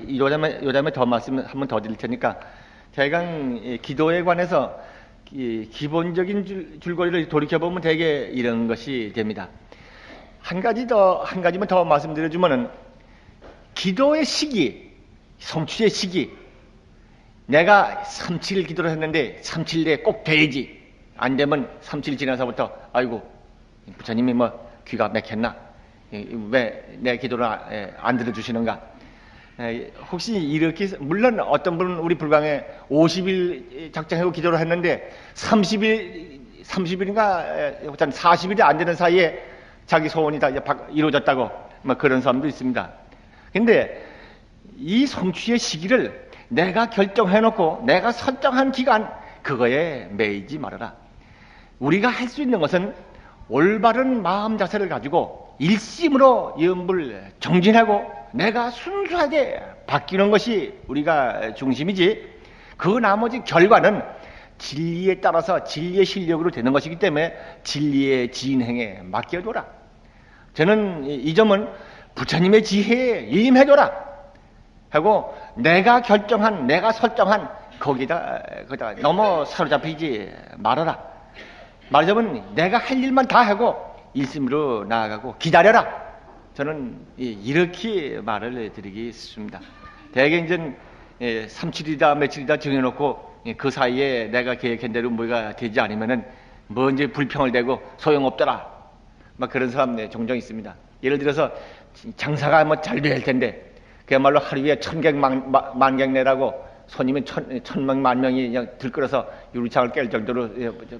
요즘에 더 말씀 한 번 더 드릴 테니까, 제가 기도에 관해서 기본적인 줄거리를 돌이켜보면 되게 이런 것이 됩니다. 한 가지만 더 말씀드려주면은, 기도의 시기, 성취의 시기, 내가 3칠 기도를 했는데 3칠 내에 꼭 돼야지, 안 되면 3칠 지나서부터 아이고 부처님이 귀가 막혔나, 왜 내 기도를 안 들어주시는가. 혹시 이렇게, 물론 어떤 분은 우리 불광에 50일 작정하고 기도를 했는데 30일인가 40일이 안 되는 사이에 자기 소원이 다 이루어졌다고 그런 사람도 있습니다. 근데 이 성취의 시기를 내가 결정해놓고 내가 설정한 기간, 그거에 매이지 말아라. 우리가 할 수 있는 것은 올바른 마음 자세를 가지고 일심으로 염불 정진하고 내가 순수하게 바뀌는 것이 우리가 중심이지, 그 나머지 결과는 진리에 따라서 진리의 실력으로 되는 것이기 때문에 진리의 진행에 맡겨둬라. 저는 이 점은 부처님의 지혜에 임해둬라 하고, 내가 결정한, 내가 설정한 거기다 너무 사로잡히지 말아라. 말하자면 내가 할 일만 다 하고 일심으로 나아가고 기다려라. 저는 이렇게 말을 드리겠습니다. 대개 이제 3, 7일이다 며칠이다 정해놓고 그 사이에 내가 계획한 대로 뭐가 되지 않으면은 뭐 이제 불평을 대고 소용없더라. 막 그런 사람 종종 있습니다. 예를 들어서 장사가 뭐 잘 될 텐데 그야말로 하루에 천객만객내라고 손님이 천명 만명이 그냥 들끓어서 유리창을 깰 정도로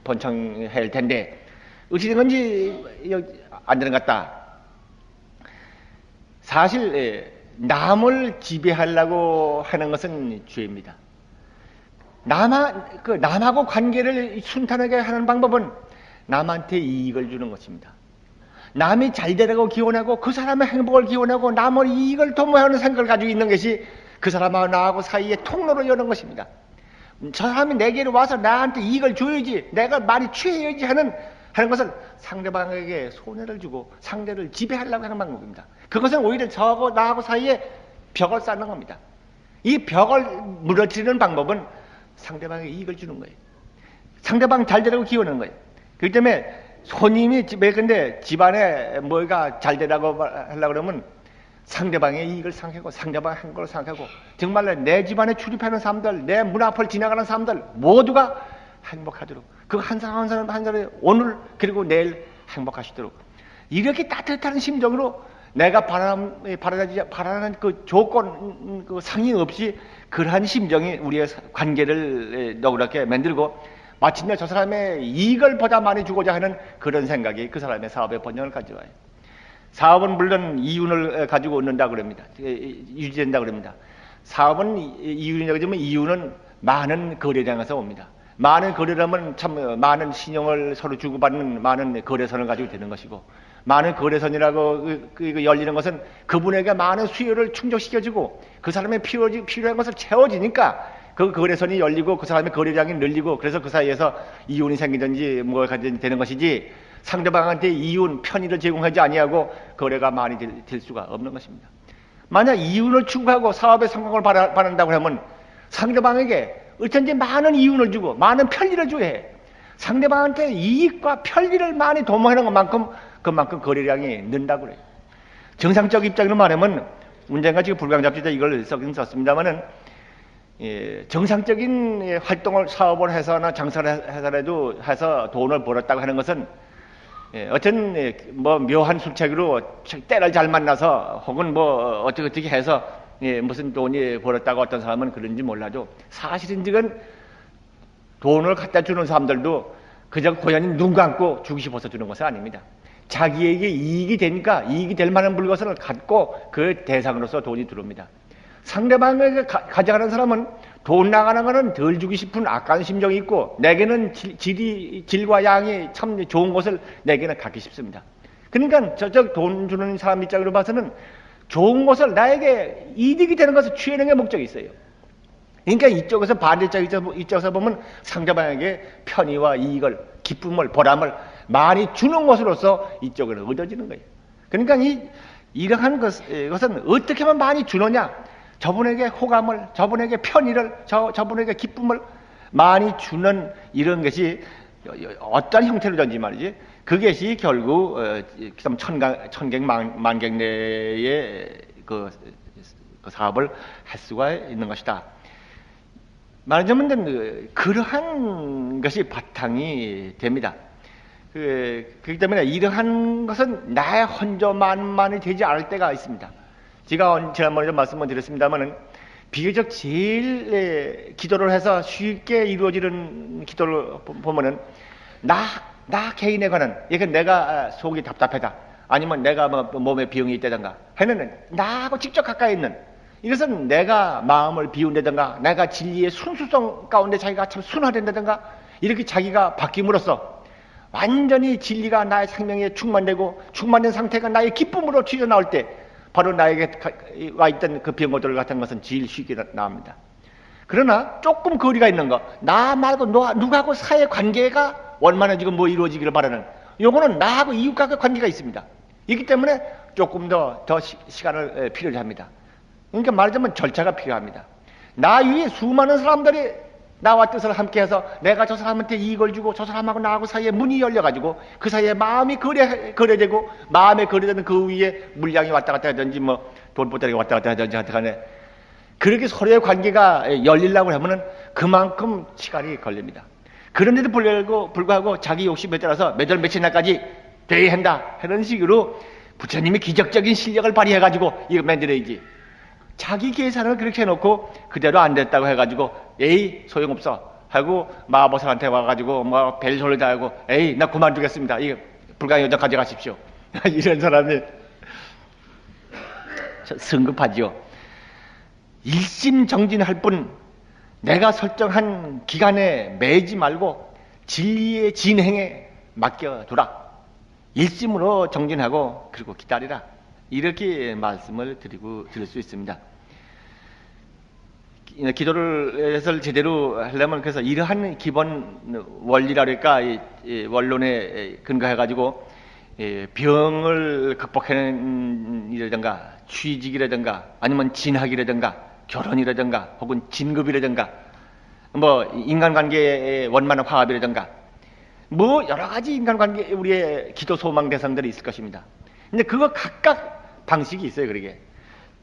번창해야 할 텐데 어찌된 건지 안 되는 것 같다. 사실 남을 지배하려고 하는 것은 죄입니다. 남하고 관계를 순탄하게 하는 방법은 남한테 이익을 주는 것입니다. 남이 잘 되라고 기원하고 그 사람의 행복을 기원하고 남을 이익을 도모하는 생각을 가지고 있는 것이 그 사람하고 나하고 사이에 통로를 여는 것입니다. 저 사람이 내게로 와서 나한테 이익을 줘야지, 내가 많이 취해야지 하는 것은 상대방에게 손해를 주고 상대를 지배하려고 하는 방법입니다. 그것은 오히려 저하고 나하고 사이에 벽을 쌓는 겁니다. 이 벽을 무너뜨리는 방법은 상대방에게 이익을 주는 거예요. 상대방 잘 되라고 기원하는 거예요. 그렇기 때문에 손님이 근데 집안에 뭐가 잘 되라고 하려고 그러면 상대방의 이익을 생각하고 상대방의 행복을 생각하고 정말로 내 집안에 출입하는 사람들, 내 문 앞을 지나가는 사람들 모두가 행복하도록 그 한 사람 한 사람이 오늘 그리고 내일 행복하시도록 이렇게 따뜻한 심정으로 내가 바라는 그 조건 그 상의 없이 그러한 심정이 우리의 관계를 너그럽게 만들고 마침내 저 사람의 이익을 보다 많이 주고자 하는 그런 생각이 그 사람의 사업의 번영을 가져와요. 사업은 물론 이윤을 가지고 얻는다 그럽니다. 유지된다 그럽니다. 사업은 이윤이라고 하지만 이윤은 많은 거래량에서 옵니다. 많은 거래라면 참 많은 신용을 서로 주고받는 많은 거래선을 가지고 되는 것이고 많은 거래선이라고 열리는 것은 그분에게 많은 수요를 충족시켜주고 그 사람의 필요한 것을 채워지니까 그 거래선이 열리고 그 사람의 거래량이 늘리고 그래서 그 사이에서 이윤이 생기든지 뭐가 되는 것이지 상대방한테 이윤, 편의를 제공하지 아니하고 거래가 많이 될 수가 없는 것입니다. 만약 이윤을 추구하고 사업의 성공을 바란다고 하면 상대방에게 어쩐지 많은 이윤을 주고 많은 편리를 줘야 해. 상대방한테 이익과 편리를 많이 도모하는 것만큼 그만큼 거래량이 는다고 그래요. 정상적 입장으로 말하면 언젠가 지금 불광잡지에 이걸 쓰긴 썼습니다만은 정상적인 활동을 사업을 해서나 장사를 해서 돈을 벌었다고 하는 것은 어떤 뭐 묘한 술책으로 때를 잘 만나서 혹은 뭐 어떻게 해서 무슨 돈이 벌었다고 어떤 사람은 그런지 몰라도 사실은지금 돈을 갖다 주는 사람들도 그저 고연히 눈 감고 주기 싶어서 주는 것은 아닙니다. 자기에게 이익이 되니까 이익이 될 만한 물건을 갖고 그 대상으로서 돈이 들어옵니다. 상대방에게 가져가는 사람은 돈 나가는 거는 덜 주기 싶은 아까운 심정이 있고 내게는 질과 양이 참 좋은 것을 내게는 갖기 싶습니다. 그러니까 저쪽 돈 주는 사람 입장으로 봐서는 좋은 것을 나에게 이득이 되는 것을 취하는 게 목적이 있어요. 그러니까 이쪽에서 반대쪽 이쪽에서 보면 상대방에게 편의와 이익을 기쁨을 보람을 많이 주는 것으로서 이쪽으로 얻어지는 거예요. 그러니까 이러한 것은 어떻게 하면 많이 주느냐, 저분에게 호감을, 저분에게 편의를, 저분에게 기쁨을 많이 주는 이런 것이 어떤 형태로든지 말이지 그것이 결국 천객만객 내의 그 사업을 할 수가 있는 것이다. 말하자면 그러한 것이 바탕이 됩니다. 그렇기 때문에 이러한 것은 나의 혼조만만이 되지 않을 때가 있습니다. 제가 지난번에 말씀을 드렸습니다만은 비교적 제일 기도를 해서 쉽게 이루어지는 기도를 보면은 나 개인에 관한, 이게 내가 속이 답답하다, 아니면 내가 뭐 몸에 병이 있다든가 하는 나하고 직접 가까이 있는 이것은 내가 마음을 비운다든가 내가 진리의 순수성 가운데 자기가 참 순화된다든가 이렇게 자기가 바뀜으로써 완전히 진리가 나의 생명에 충만되고 충만된 상태가 나의 기쁨으로 튀어나올 때 바로 나에게 와 있던 그 병고들 같은 것은 제일 쉽게 나옵니다. 그러나 조금 거리가 있는 거, 나 말고 누구하고 사회 관계가 얼마나 지금 뭐 이루어지기를 바라는, 요거는 나하고 이웃과의 관계가 있습니다. 있기 때문에 조금 더 시간을 필요로 합니다. 그러니까 말하자면 절차가 필요합니다. 나 위에 수많은 사람들이 나와 뜻을 함께해서 내가 저 사람한테 이익을 주고 저 사람하고 나하고 사이에 문이 열려가지고 그 사이에 마음이 거래되고 마음에 거래되는 그 위에 물량이 왔다 갔다 하든지 뭐 돈보따리가 왔다 갔다 하든지 하여튼간에 그렇게 서로의 관계가 열리려고 하면은 그만큼 시간이 걸립니다. 그런데도 불구하고 자기 욕심에 따라서 몇 월 며칠 날까지 돼야 한다 하는 식으로 부처님이 기적적인 실력을 발휘해가지고 이거 만들어야지. 자기 계산을 그렇게 해놓고 그대로 안 됐다고 해가지고 에이 소용없어 하고 마보살한테 와가지고 뭐 벨소리 다 하고 에이 나 그만두겠습니다. 이거 불가요정 가져가십시오. 이런 사람이 성급하지요. 일심정진할 뿐 내가 설정한 기간에 매지 말고 진리의 진행에 맡겨두라. 일심으로 정진하고 그리고 기다리라. 이렇게 말씀을 드릴 수 있습니다. 기도를 해서 제대로 하려면 그래서 이러한 기본 원리랄까 원론에 근거해가지고 병을 극복해낸이라든가 취직이라든가 아니면 진학이라든가 결혼이라든가 혹은 진급이라든가 뭐 인간관계의 원만한 화합이라든가 뭐 여러가지 인간관계 우리의 기도 소망 대상들이 있을 것입니다. 근데 그거 각각 방식이 있어요. 그러게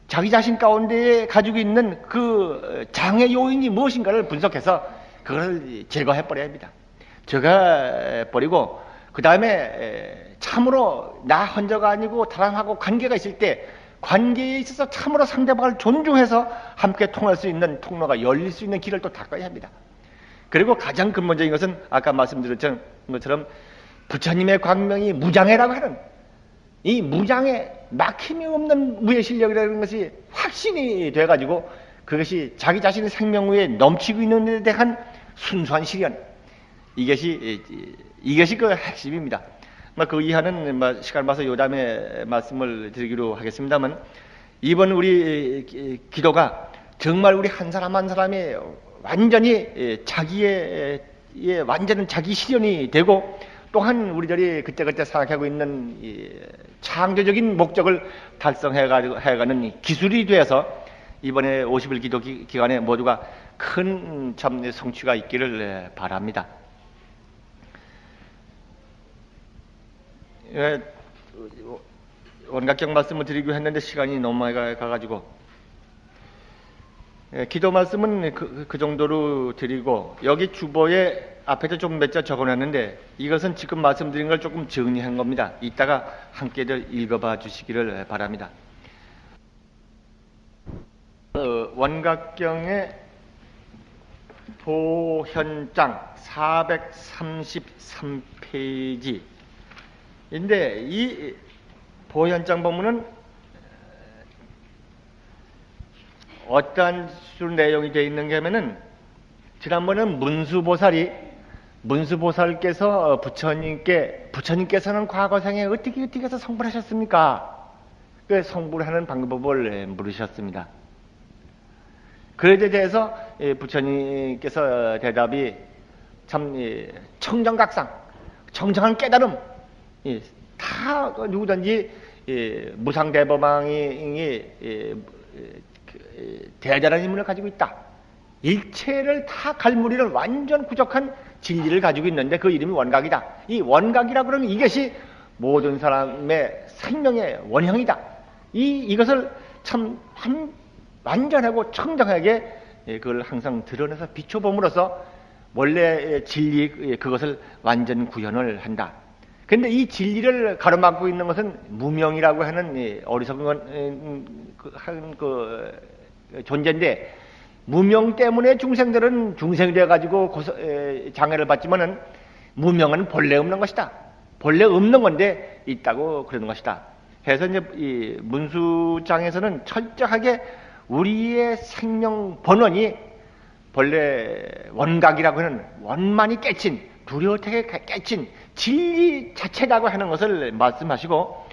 자기 자신 가운데 가지고 있는 그 장애 요인이 무엇인가를 분석해서 그걸 제거해버려야 합니다. 제거해버리고 그 다음에 참으로 나 혼자가 아니고 다람하고 관계가 있을 때 관계에 있어서 참으로 상대방을 존중해서 함께 통할 수 있는 통로가 열릴 수 있는 길을 또 닦아야 합니다. 그리고 가장 근본적인 것은 아까 말씀드렸던 것처럼 부처님의 광명이 무장애라고 하는 이 무장애 막힘이 없는 무예실력이라는 것이 확신이 돼가지고 그것이 자기 자신의 생명 위에 넘치고 있는 데 대한 순수한 실현 이것이 그 핵심입니다. 그 이하는 시간 봐서 요담에 말씀을 드리기로 하겠습니다만 이번 우리 기도가 정말 우리 한 사람 한 사람이 완전히 자기의 완전한 자기 실현이 되고 또한 우리들이 그때그때 생각하고 있는 창조적인 목적을 달성해가는 기술이 되어서 이번에 50일 기도 기간에 모두가 큰 참 성취가 있기를 바랍니다. 원각경 말씀을 드리기로 했는데 시간이 너무 많이 가가지고 기도 말씀은 그 정도로 드리고 여기 주보에 앞에도 좀 몇 자 적어놨는데 이것은 지금 말씀드린 걸 조금 정리한 겁니다. 이따가 함께들 읽어봐 주시기를 바랍니다. 원각경의 도현장 433페이지인데 이 도현장 보면은 어떠한 내용이 되어 있는가 하면은 지난번에는 문수보살께서 부처님께서는 과거생에 어떻게 해서 성불 하셨습니까? 그 성불하는 방법을 물으셨습니다. 그에 대해서 부처님께서 대답이 참 청정각상, 청정한 깨달음, 다 누구든지 무상대법왕이 대단한 인문을 가지고 있다. 일체를 다 갈무리는 완전 부족한 진리를 가지고 있는데 그 이름이 원각이다. 이 원각이라고 그러면 이것이 모든 사람의 생명의 원형이다. 이것을 참 완전하고 청정하게 그걸 항상 드러내서 비춰봄으로써 원래 진리 그것을 완전 구현을 한다. 그런데 이 진리를 가로막고 있는 것은 무명이라고 하는 어리석은 존재인데 무명 때문에 중생들은 중생이 되어가지고 장애를 받지만은 무명은 본래 없는 것이다. 본래 없는 건데 있다고 그러는 것이다. 해서 이제 이 문수장에서는 철저하게 우리의 생명 본원이 본래 원각이라고 하는 원만히 깨친 두려움에 깨친 진리 자체라고 하는 것을 말씀하시고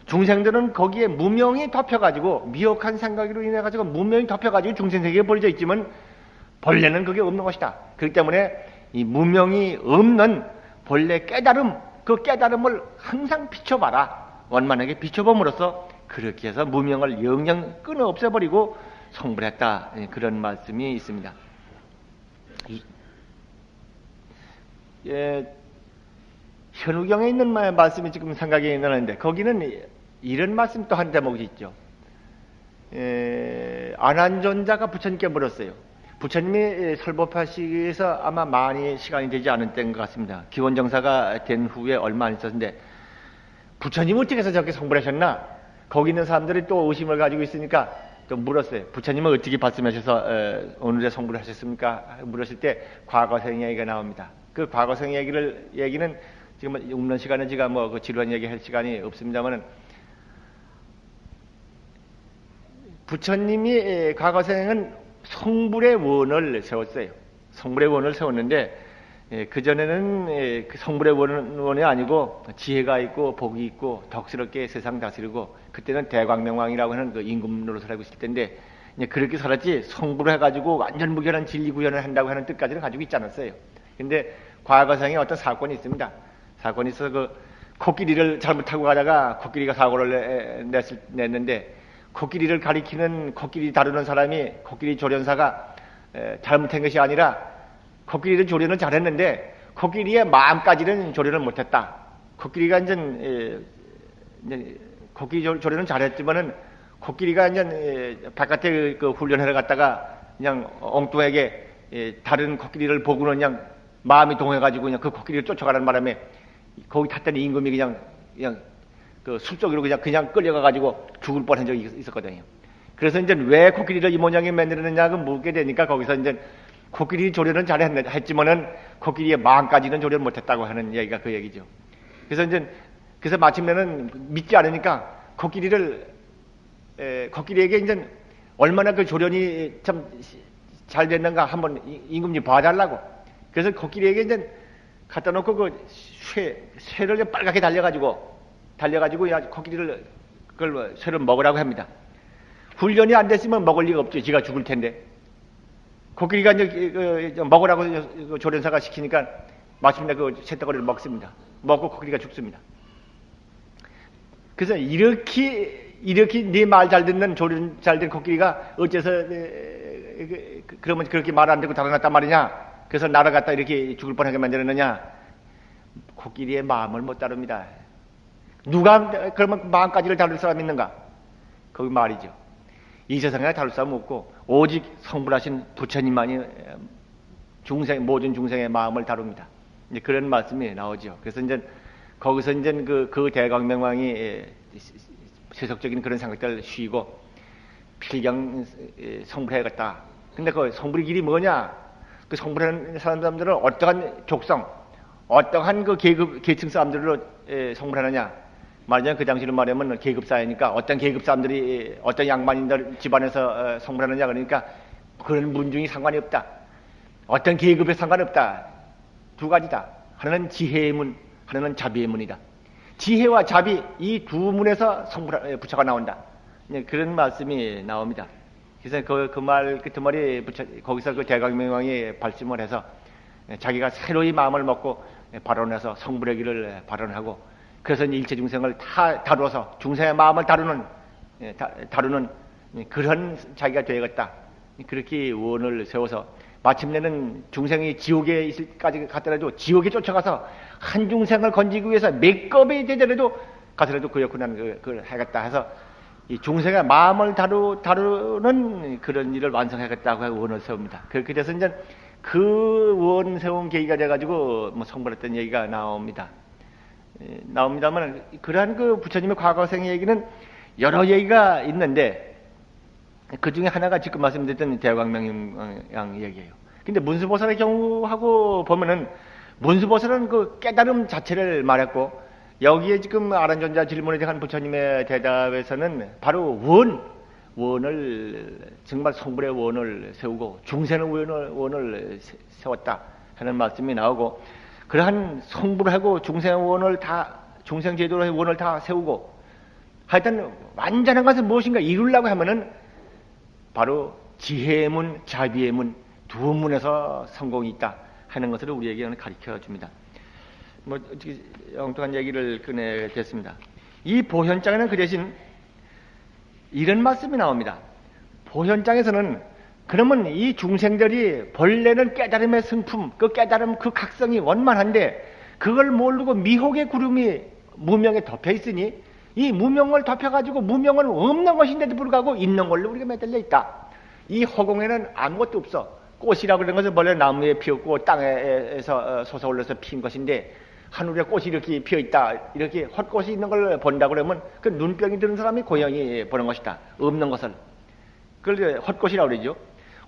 중생들은 거기에 무명이 덮여가지고 미혹한 생각으로 인해가지고 무명이 덮여가지고 중생세계에 벌어져 있지만 본래는 그게 없는 것이다. 그렇기 때문에 이 무명이 없는 본래 깨달음 그 깨달음을 항상 비춰봐라. 원만하게 비춰봄으로써 그렇게 해서 무명을 영영 끊어 없애버리고 성불했다. 그런 말씀이 있습니다. 현우경에 있는 말씀이 지금 생각이 나는데 거기는 이런 말씀 또 한 대목이 있죠. 안한존자가 부처님께 물었어요. 부처님이 설법하시기 위해서 아마 많이 시간이 되지 않은 때인 것 같습니다. 기원정사가 된 후에 얼마 안 있었는데 부처님 어떻게 해서 저렇게 성불하셨나? 거기 있는 사람들이 또 의심을 가지고 있으니까 또 물었어요. 부처님은 어떻게 말씀하셔서 오늘에 성불을 하셨습니까? 물었을 때 과거생 얘기가 나옵니다. 그 과거생 얘기는 지금 없는 시간은 제가 그 지루한 얘기 할 시간이 없습니다만은 부처님이 과거생은 성불의 원을 세웠어요. 성불의 원을 세웠는데 그전에는 그 성불의 원이 아니고 지혜가 있고 복이 있고 덕스럽게 세상 다스리고 그때는 대광명왕이라고 하는 그 임금으로 살고 있을 텐데 그렇게 살았지 성불을 해가지고 완전 무결한 진리 구현을 한다고 하는 뜻까지는 가지고 있지 않았어요. 근데 과거상에 어떤 사건이 있습니다. 사건이 있어서 그 코끼리를 잘못하고 가다가 코끼리가 사고를 냈는데 코끼리를 가리키는 코끼리 다루는 사람이 코끼리 조련사가 잘못한 것이 아니라 코끼리를 조련을 잘했는데 코끼리의 마음까지는 조련을 못했다. 코끼리가 이제 코끼리 조련은 잘했지만은 코끼리가 이제 바깥에 그 훈련하러 갔다가 그냥 엉뚱하게 다른 코끼리를 보고는 그냥 마음이 동해가지고 그냥 그 코끼리를 쫓아가는 바람에 거기 탔더니 임금이 그냥 그 숲속으로 그냥 끌려가가지고 죽을 뻔한 적이 있었거든요. 그래서 이제 왜 코끼리를 이 모양에 만들었느냐고 묻게 되니까 거기서 이제 코끼리 조련은 잘했지만은 코끼리의 마음까지는 조련 못했다고 하는 얘기가 그 얘기죠. 그래서 마침내는 믿지 않으니까 코끼리에게 이제 얼마나 그 조련이 참 잘 됐는가 한번 임금님 봐달라고. 그래서 코끼리에게 이제 갖다 놓고 그 쇠를 빨갛게 달려가지고 코끼리를 그걸 쇠를 먹으라고 합니다. 훈련이 안 됐으면 먹을 리가 없죠. 지가 죽을 텐데. 코끼리가 이제 먹으라고 조련사가 시키니까 마침내 그 쇠덩어리를 먹습니다. 먹고 코끼리가 죽습니다. 그래서 이렇게 네 말 잘 듣는 조련 잘 된 코끼리가 어째서 그러면 그렇게 말 안 듣고 달아났단 말이냐? 그래서 날아갔다 이렇게 죽을 뻔하게 만들었느냐? 코끼리의 마음을 못 다룹니다. 누가 그러면 마음까지를 다룰 사람이 있는가? 거기 말이죠. 이 세상에 다룰 사람 없고 오직 성불하신 부처님만이 모든 중생의 마음을 다룹니다. 이제 그런 말씀이 나오죠. 그래서 이제 거기서 이제 그 대광명왕이 세속적인 그런 생각들을 쉬고 필경 성불해야겠다. 근데 그 성불의 길이 뭐냐? 그 성불하는 사람들은 어떠한 족성, 어떠한 그 계층 사람들로 성불하느냐? 말하자면 그 당시로 말하면 계급 사회니까 어떤 계급 사람들이 어떤 양반인들 집안에서 성불하느냐 그러니까 그런 문중이 상관이 없다. 어떤 계급에 상관없다. 두 가지다. 하나는 지혜의 문, 하나는 자비의 문이다. 지혜와 자비 이 두 문에서 부처가 나온다. 그런 말씀이 나옵니다. 그래서 그 말 끝머리 거기서 그 대광명왕이 발심을 해서 자기가 새로이 마음을 먹고 발언해서 성불의 길을 발언하고 그래서 일체 중생을 다 다루어서 중생의 마음을 다루는 그런 자기가 되겠다. 그렇게 원을 세워서 마침내는 중생이 지옥에 있을까지 갔더라도 지옥에 쫓아가서 한 중생을 건지기 위해서 몇 겁이 되더라도 가더라도 그 역군한 그걸 하겠다 해서 이 중생의 마음을 다루는 그런 일을 완성하겠다고 하고 원을 세웁니다. 그렇게 돼서 이제 그 원 세운 계기가 돼가지고 성불했던 얘기가 나옵니다만 그러한 그 부처님의 과거생 얘기는 여러 얘기가 있는데 그 중에 하나가 지금 말씀드렸던 대광명왕 얘기예요. 근데 문수보살의 경우하고 보면은 문수보살은 그 깨달음 자체를 말했고 여기에 지금 아란존자 질문에 대한 부처님의 대답에서는 바로 원을 정말 성불의 원을 세우고 중생의 원을 세웠다 하는 말씀이 나오고 그러한 성불하고 중생의 원을 다 중생 제도의 원을 다 세우고 하여튼 완전한 것은 무엇인가 이루려고 하면은 바로 지혜의 문, 자비의 문 두 문에서 성공이 있다 하는 것을 우리에게는 가르쳐 줍니다. 엉뚱한 얘기를 꺼내겠습니다. 이 보현장에는 그 대신 이런 말씀이 나옵니다. 보현장에서는 그러면 이 중생들이 본래는 깨달음의 성품, 그 깨달음 그 각성이 원만한데 그걸 모르고 미혹의 구름이 무명에 덮여 있으니 이 무명을 덮여가지고 무명은 없는 것인데도 불구하고 있는 걸로 우리가 매달려 있다. 이 허공에는 아무것도 없어. 꽃이라고 그러는 것은 원래 나무에 피었고 땅에서 솟아올라서 피인 것인데 하늘에 꽃이 이렇게 피어있다. 이렇게 헛꽃이 있는 걸 본다고 그러면 그 눈병이 드는 사람이 고양이 보는 것이다. 없는 것을. 그걸 헛꽃이라고 그러죠.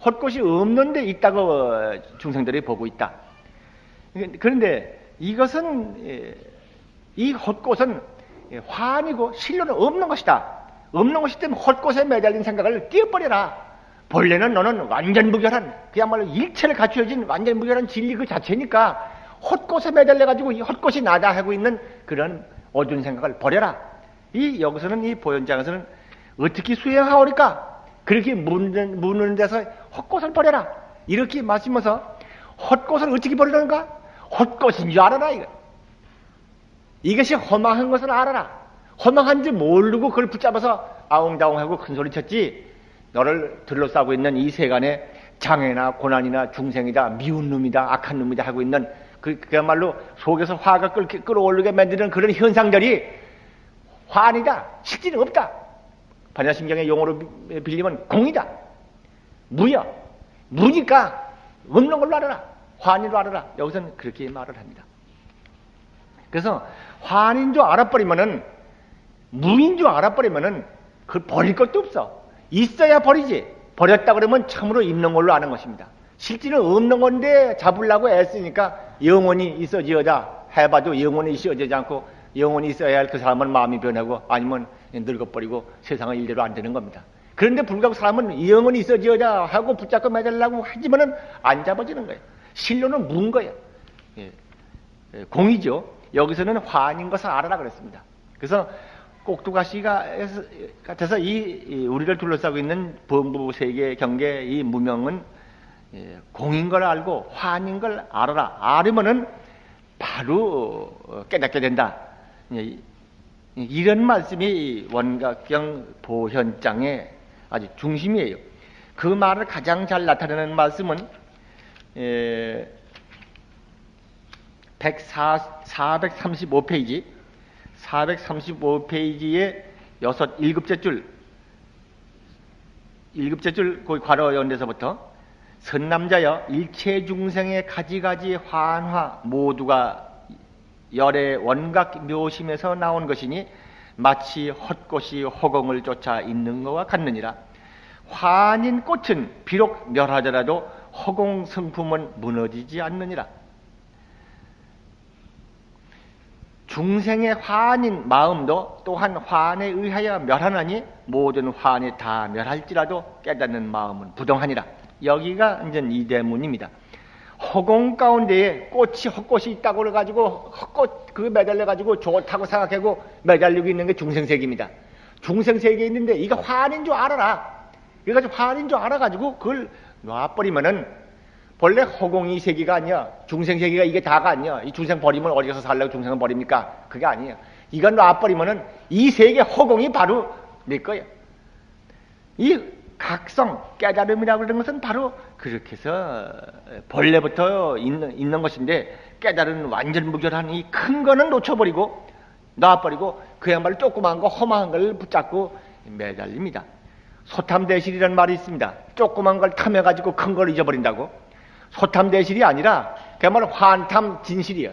헛꽃이 없는데 있다고 중생들이 보고 있다. 그런데 이것은 이 헛꽃은 화환이고 실로는 없는 것이다. 없는 것이기 때문에 헛꽃에 매달린 생각을 띄어버려라. 본래는 너는 완전 무결한 그야말로 일체를 갖추어진 완전 무결한 진리 그 자체니까 헛꽃에 매달려가지고 이 헛꽃이 나다 하고 있는 그런 어두운 생각을 버려라. 이 여기서는 이 보현장에서는 어떻게 수행하오리까? 그렇게 묻는 데서 헛꽃을 버려라. 이렇게 말씀하면서 헛꽃을 어떻게 버리는가? 헛꽃인 줄 알아라. 이것이 허망한 것을 알아라. 허망한지 모르고 그걸 붙잡아서 아웅다웅하고 큰소리 쳤지. 너를 둘러싸고 있는 이 세간에 장애나 고난이나 중생이다, 미운 놈이다, 악한 놈이다 하고 있는 그야말로 속에서 화가 끌어올리게 만드는 그런 현상들이 화아니다. 실질은 없다. 반야심경의 용어로 빌리면 공이다. 무야. 무니까 없는 걸로 알아라. 화인으로 알아라. 여기서는 그렇게 말을 합니다. 그래서 화인인 줄 알아버리면은 무인 줄 알아버리면은 그걸 버릴 것도 없어. 있어야 버리지. 버렸다 그러면 참으로 있는 걸로 아는 것입니다. 실제는 없는 건데 잡으려고 애쓰니까 영원히 있어지어다 해봐도 영원히 있어지지 않고 영원히 있어야 할 그 사람은 마음이 변하고 아니면 늙어버리고 세상은 일대로 안 되는 겁니다. 그런데 불구하고 사람은 영원히 있어지어다 하고 붙잡고 매달라고 하지만은 안 잡아지는 거예요. 실로는 문 거예요. 공이죠. 여기서는 화인인 것을 알아라 그랬습니다. 그래서 꼭두가시 같아서 이 우리를 둘러싸고 있는 범부 세계 경계 이 무명은 공인 걸 알고 화인인 걸 알아라. 알으면은 바로 깨닫게 된다. 이런 말씀이 원각경 보현장의 아주 중심이에요. 그 말을 가장 잘 나타내는 말씀은 435페이지 435페이지의 일곱째 줄 거기 괄호 연대서부터 선남자여 일체 중생의 가지가지 환화 모두가 열의 원각 묘심에서 나온 것이니 마치 헛꽃이 허공을 쫓아 있는 것과 같느니라. 환인 꽃은 비록 멸하더라도 허공 성품은 무너지지 않느니라. 중생의 환인 마음도 또한 환에 의하여 멸하나니 모든 환이 다 멸할지라도 깨닫는 마음은 부동하니라. 여기가 이제 이 대문입니다. 허공 가운데에 헛꽃이 있다고 그래가지고 헛꽃 그거 매달려가지고 좋다고 생각하고 매달리고 있는 게 중생세계입니다. 중생세계에 있는데 이거 환인 줄 알아라. 그래가지고 환인 줄 알아가지고 그걸 놔버리면은 본래 허공이 세계가 아니야. 중생세계가 이게 다가 아니야. 이 중생 버리면 어디 가서 살려고 중생을 버립니까? 그게 아니에요. 이건 놔버리면은 이 세계 허공이 바로 내 거야. 이 각성, 깨달음이라고 그러는 것은 바로 그렇게 해서 본래부터 있는 것인데 깨달은 완전 무결한 이 큰 거는 놓쳐버리고 놔버리고 그야말로 조그만 거 험한 걸 붙잡고 매달립니다. 소탐대실이라는 말이 있습니다. 조그만 걸 탐해가지고 큰 걸 잊어버린다고. 소탐대실이 아니라 그야말로 환탐 진실이에요.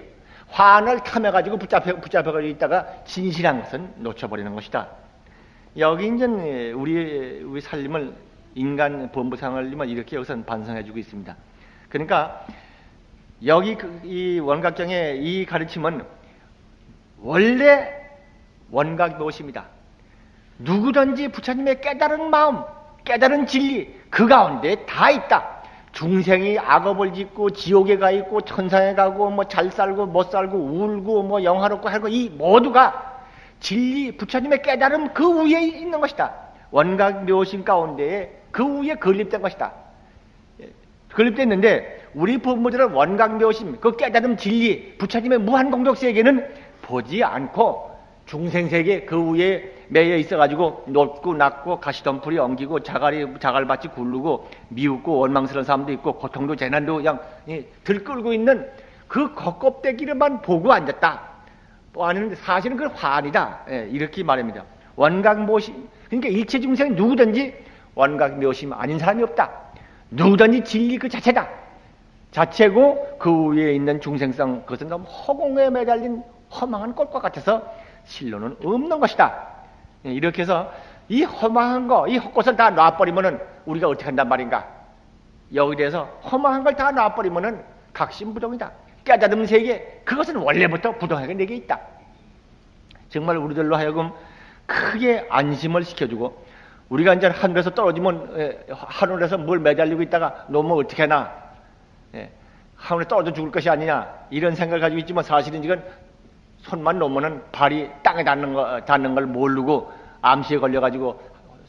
환을 탐해가지고 붙잡혀가지고 있다가 진실한 것은 놓쳐버리는 것이다. 여기 이제 우리 살림을 인간 범부상을 이렇게 여기서 반성해주고 있습니다. 그러니까 여기 이 원각경의 이 가르침은 원래 원각 묘심이다. 누구든지 부처님의 깨달은 마음, 깨달은 진리 그 가운데 다 있다. 중생이 악업을 짓고 지옥에 가 있고 천상에 가고 뭐 잘 살고 못 살고 울고 뭐 영화롭고 하고 이 모두가 진리 부처님의 깨달음 그 위에 있는 것이다. 원각 묘심 가운데에 그 위에 건립된 것이다. 건립됐는데 우리 부모들은 원각 묘심 그 깨달음 진리 부처님의 무한 공덕 세계는 보지 않고 중생세계 그 위에 매여 있어가지고 높고 낮고 가시덤불이 엉기고 자갈밭이 굴르고 미웃고 원망스러운 사람도 있고 고통도 재난도 그냥 들끓고 있는 그 겉껍데기를만 보고 앉았다. 아니는데 사실은 그건 환이다. 예, 이렇게 말합니다. 원각묘심, 그러니까 일체 중생 누구든지 원각묘심 아닌 사람이 없다. 누구든지 진리 그 자체다. 자체고 그 위에 있는 중생성, 그것은 너무 허공에 매달린 허망한 꽃과 같아서 실로는 없는 것이다. 예, 이렇게 해서 이 허망한 거, 이 헛것을 다 놔버리면은 우리가 어떻게 한단 말인가? 여기에 대해서 허망한 걸 다 놔버리면은 각신부동이다. 깨달음 세계, 그것은 원래부터 부동하게 내게 있다. 정말 우리들로 하여금 크게 안심을 시켜주고, 우리가 이제 하늘에서 떨어지면, 하늘에서 뭘 매달리고 있다가 놓으면 어떻게 하나? 하늘에 떨어져 죽을 것이 아니냐? 이런 생각을 가지고 있지만 사실은 지금 손만 놓으면은 발이 땅에 닿는 걸 모르고 암시에 걸려가지고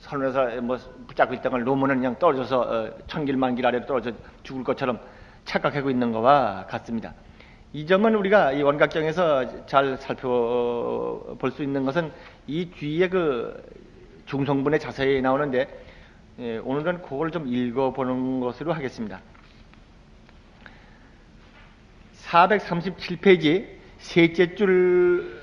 하늘에서 뭐 붙잡고 있던 걸 놓으면은 그냥 떨어져서 천길만길 아래로 떨어져 죽을 것처럼 착각하고 있는 것과 같습니다. 이 점은 우리가 이 원각경에서 잘 살펴볼 수 있는 것은 이 뒤에 그 중성분에 자세히 나오는데, 오늘은 그걸 좀 읽어보는 것으로 하겠습니다. 437페이지 셋째 줄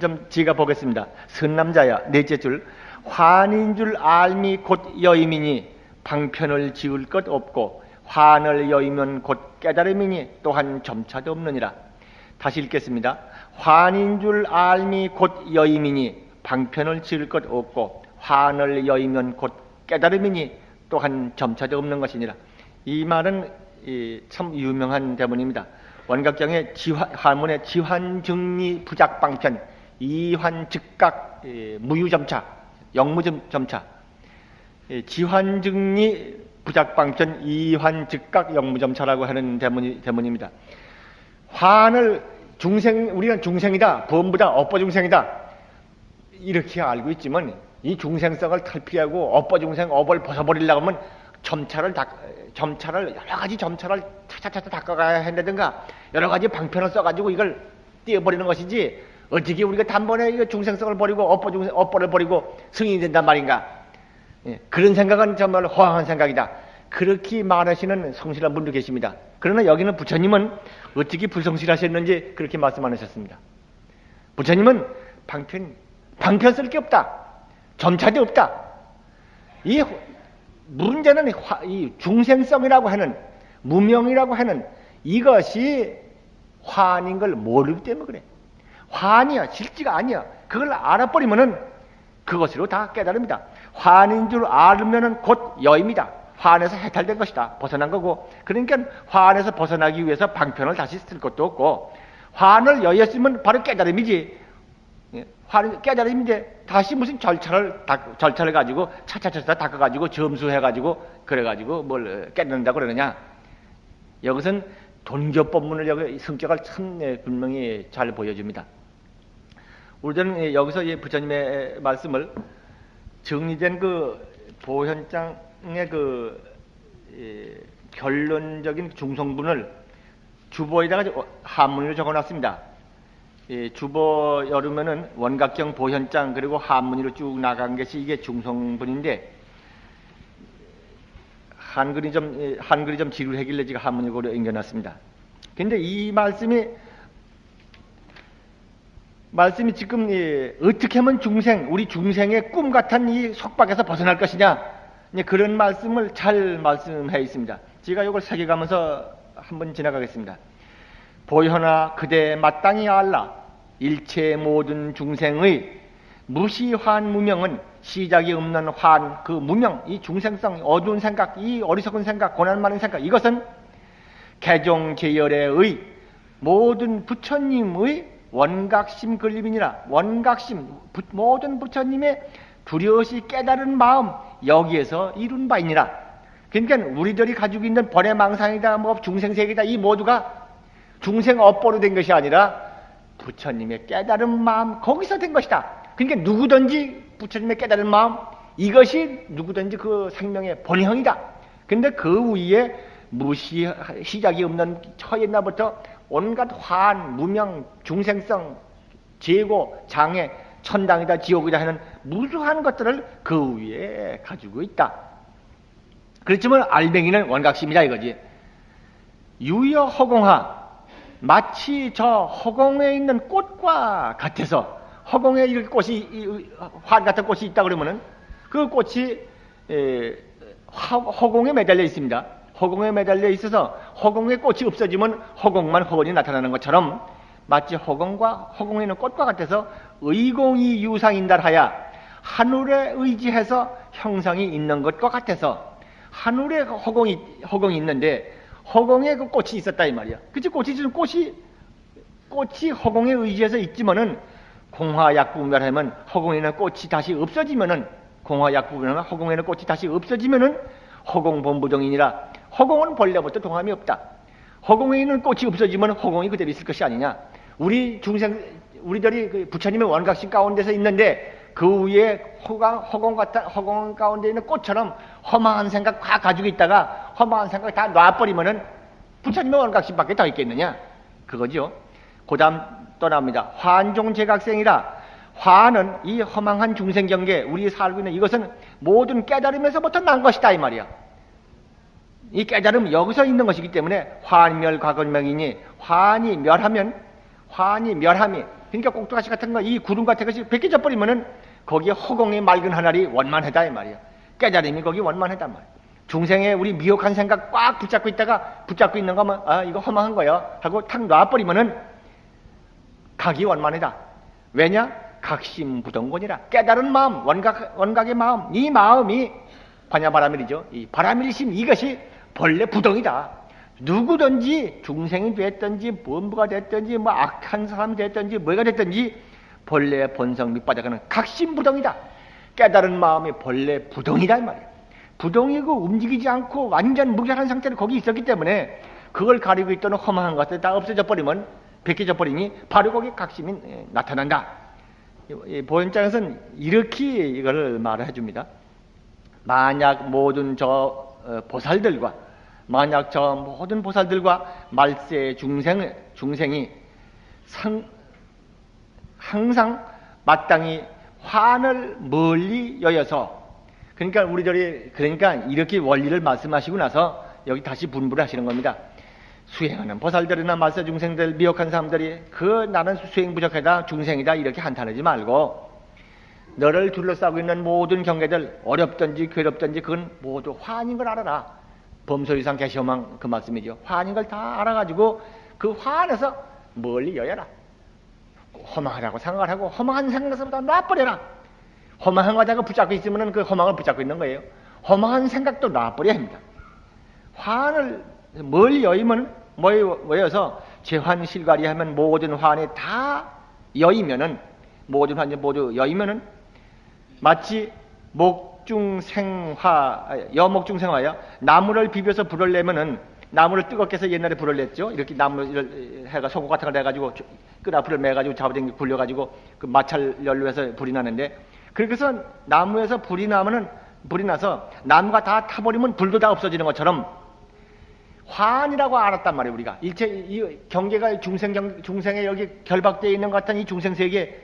좀 제가 보겠습니다. 선남자야, 넷째 줄. 환인 줄 알미 곧 여임이니 방편을 지을 것 없고, 환을 여이면 곧 깨달음이니 또한 점차도 없느니라. 다시 읽겠습니다. 환인 줄 알미 곧 여임이니 방편을 지을 것 없고, 환을 여이면 곧 깨달음이니 또한 점차도 없는 것이니라. 이 말은 참 유명한 대문입니다. 원각경의 화문의 지환증리 부작방편, 이환즉각 무유점차, 영무점차, 지환증리 부작방편 이환즉각 영무점차라고 하는 대문입니다. 환을 우리는 중생이다, 범부다, 업보중생이다 이렇게 알고 있지만, 이 중생성을 탈피하고 업보중생, 업을 벗어버리려고 하면 점차를 여러 가지 점차를 차차차차 닦아가야 한다든가 여러 가지 방편을 써가지고 이걸 띄어버리는 것이지, 어떻게 우리가 단번에 이거 중생성을 버리고 업보를 버리고 승인이 된단 말인가? 그런 생각은 정말 허황한 생각이다. 그렇게 말하시는 성실한 분도 계십니다. 그러나 여기는 부처님은 어떻게 불성실하셨는지 그렇게 말씀 안 하셨습니다. 부처님은 방편 쓸 게 없다. 점차도 없다. 이 문제는 이 중생성이라고 하는, 무명이라고 하는 이것이 환인 걸 모르기 때문에 그래. 환이야, 실지가 아니야. 그걸 알아버리면은 그것으로 다 깨달음이다. 환인 줄 알으면은 곧 여입니다. 환에서 해탈된 것이다. 벗어난 거고. 그러니까 환에서 벗어나기 위해서 방편을 다시 쓸 것도 없고, 환을 여였으면 바로 깨달음이지. 환은 깨달음인데 다시 무슨 절차를 가지고 차차차차 닦아가지고 점수해가지고 그래가지고 뭘 깨닫는다고 그러느냐. 여기서는 돈교법문을 여기 성격을 참 분명히 잘 보여줍니다. 우리는 여기서 이 부처님의 말씀을 정리된 그 보현장의 그 결론적인 중성분을 주보에다가 한문으로 적어놨습니다. 주보 열으면은 원각경 보현장 그리고 한문으로 쭉 나간 것이 이게 중성분인데, 한글이 좀 지루하길래 제가 한문으로 옮겨놨습니다. 근데 이 말씀이 지금 어떻게 하면 우리 중생의 꿈 같은 이 속박에서 벗어날 것이냐, 그런 말씀을 잘 말씀해 있습니다. 제가 이걸 새겨가면서 한번 지나가겠습니다. 보현아 그대 마땅히 알라. 일체 모든 중생의 무시환 무명은 시작이 없는 환, 그 무명, 이 중생성, 어두운 생각, 이 어리석은 생각, 고난 많은 생각, 이것은 개종 계열의 모든 부처님의 원각심 걸림이니라. 원각심, 모든 부처님의 두려시 깨달은 마음, 여기에서 이룬 바이니라. 그러니까 우리들이 가지고 있는 번외망상이다, 뭐 중생세계다, 이 모두가 중생 업보로 된 것이 아니라 부처님의 깨달은 마음, 거기서 된 것이다. 그러니까 누구든지 부처님의 깨달은 마음, 이것이 누구든지 그 생명의 본형이다. 근데 그 위에 시작이 없는 처옛날부터 온갖 환, 무명, 중생성, 재고, 장애, 천당이다, 지옥이다 하는 무수한 것들을 그 위에 가지고 있다. 그렇지만 알맹이는 원각심이다 이거지. 유여 허공하, 마치 저 허공에 있는 꽃과 같아서, 허공에 이렇게 꽃이, 활 같은 꽃이 있다 그러면은 그 꽃이 허공에 매달려 있습니다. 허공에 매달려 있어서 허공에 꽃이 없어지면 허공만 허건이 나타나는 것처럼, 마치 허공에 있는 꽃과 같아서 의공이 유상인달하야, 하늘에 의지해서 형상이 있는 것과 같아서, 하늘에 허공이 있는데 허공에 그 꽃이 있었다 이 말이야. 그치? 꽃이 허공에 의지해서 있지만은, 공화약부분하면 허공에 있는 꽃이 다시 없어지면은, 공화약부분하면 허공에 있는 꽃이 다시 없어지면은 허공본부동이니라. 허공은 본래부터 동함이 없다. 허공에 있는 꽃이 없어지면 허공이 그대로 있을 것이 아니냐. 우리들이 그 부처님의 원각신 가운데서 있는데 그 위에 허공 가운데 있는 꽃처럼 허망한 생각 다 가지고 있다가 허망한 생각 다 놔버리면은 부처님의 원각신밖에 더 있겠느냐. 그거죠. 그 다음 또 나옵니다. 환종제각생이라. 화는 이 허망한 중생경계, 우리 살고 있는 이것은 모든 깨달음에서부터 난 것이다 이 말이야. 이 깨달음 여기서 있는 것이기 때문에 환멸과건명이니, 환이 멸함이, 그러니까 꼭두가시 같은 거, 이 구름 같은 것이 벗겨져 버리면은 거기에 허공의 맑은 하늘이 원만하다 이 말이야. 깨달음이 거기 원만하단 말이야. 중생의 우리 미혹한 생각 꽉 붙잡고 있다가, 붙잡고 있는 거면 이거 허망한 거야 하고 탁 놔버리면은 각이 원만하다. 왜냐? 각심부동곤이라. 깨달은 마음, 원각의 마음, 이 마음이 관야바라밀이죠. 이 바라밀심, 이것이 본래 부동이다. 누구든지 중생이 됐든지 범부가 됐든지 뭐 악한 사람이 됐든지 뭐가 됐든지 본래 본성 밑바닥은 각심부동이다. 깨달은 마음이 본래 부동이다 이 말이야. 부동이고 움직이지 않고 완전 무결한 상태로 거기 있었기 때문에 그걸 가리고 있던 허망한 것들 다 없어져 버리면, 벗겨져 버리니 바로 거기 각심이 나타난다. 보현장에서는 이렇게 이걸 말을 해줍니다. 만약 모든 보살들과, 만약 저 모든 보살들과 말세 중생이 항상 마땅히 환을 멀리 여여서, 그러니까 이렇게 원리를 말씀하시고 나서 여기 다시 분부를 하시는 겁니다. 수행하는 보살들이나 말세 중생들, 미혹한 사람들이 나는 수행 부족하다, 중생이다 이렇게 한탄하지 말고, 너를 둘러싸고 있는 모든 경계들, 어렵든지 괴롭든지 그건 모두 환인 걸 알아라. 범소유상 개시허망 그 말씀이죠. 환인 걸 다 알아가지고 그 환에서 멀리 여여라. 허망하다고 생각을 하고 허망한 생각에서부터 놔버려라. 허망한 거다가 붙잡고 있으면 그 허망을 붙잡고 있는 거예요. 허망한 생각도 놔버려야 합니다. 환을 멀리 모여서 제환실과리 하면 모든 환이 다 여이면은, 모든 환이 모두 여이면은 마치 여목중생화야. 나무를 비벼서 불을 내면은, 나무를 뜨겁게 해서 옛날에 불을 냈죠. 이렇게 나무를 해가 소금 같은 걸 내가지고 끈앞을 매가지고 잡아당기 굴려가지고 그 마찰 연료해서 불이 나는데, 그렇게 해서 나무에서 불이 나서 나무가 다 타버리면 불도 다 없어지는 것처럼 환이라고 알았단 말이에요. 우리가 일체 이 경계가 중생의 여기 결박되어 있는 것 같은 이 중생세계,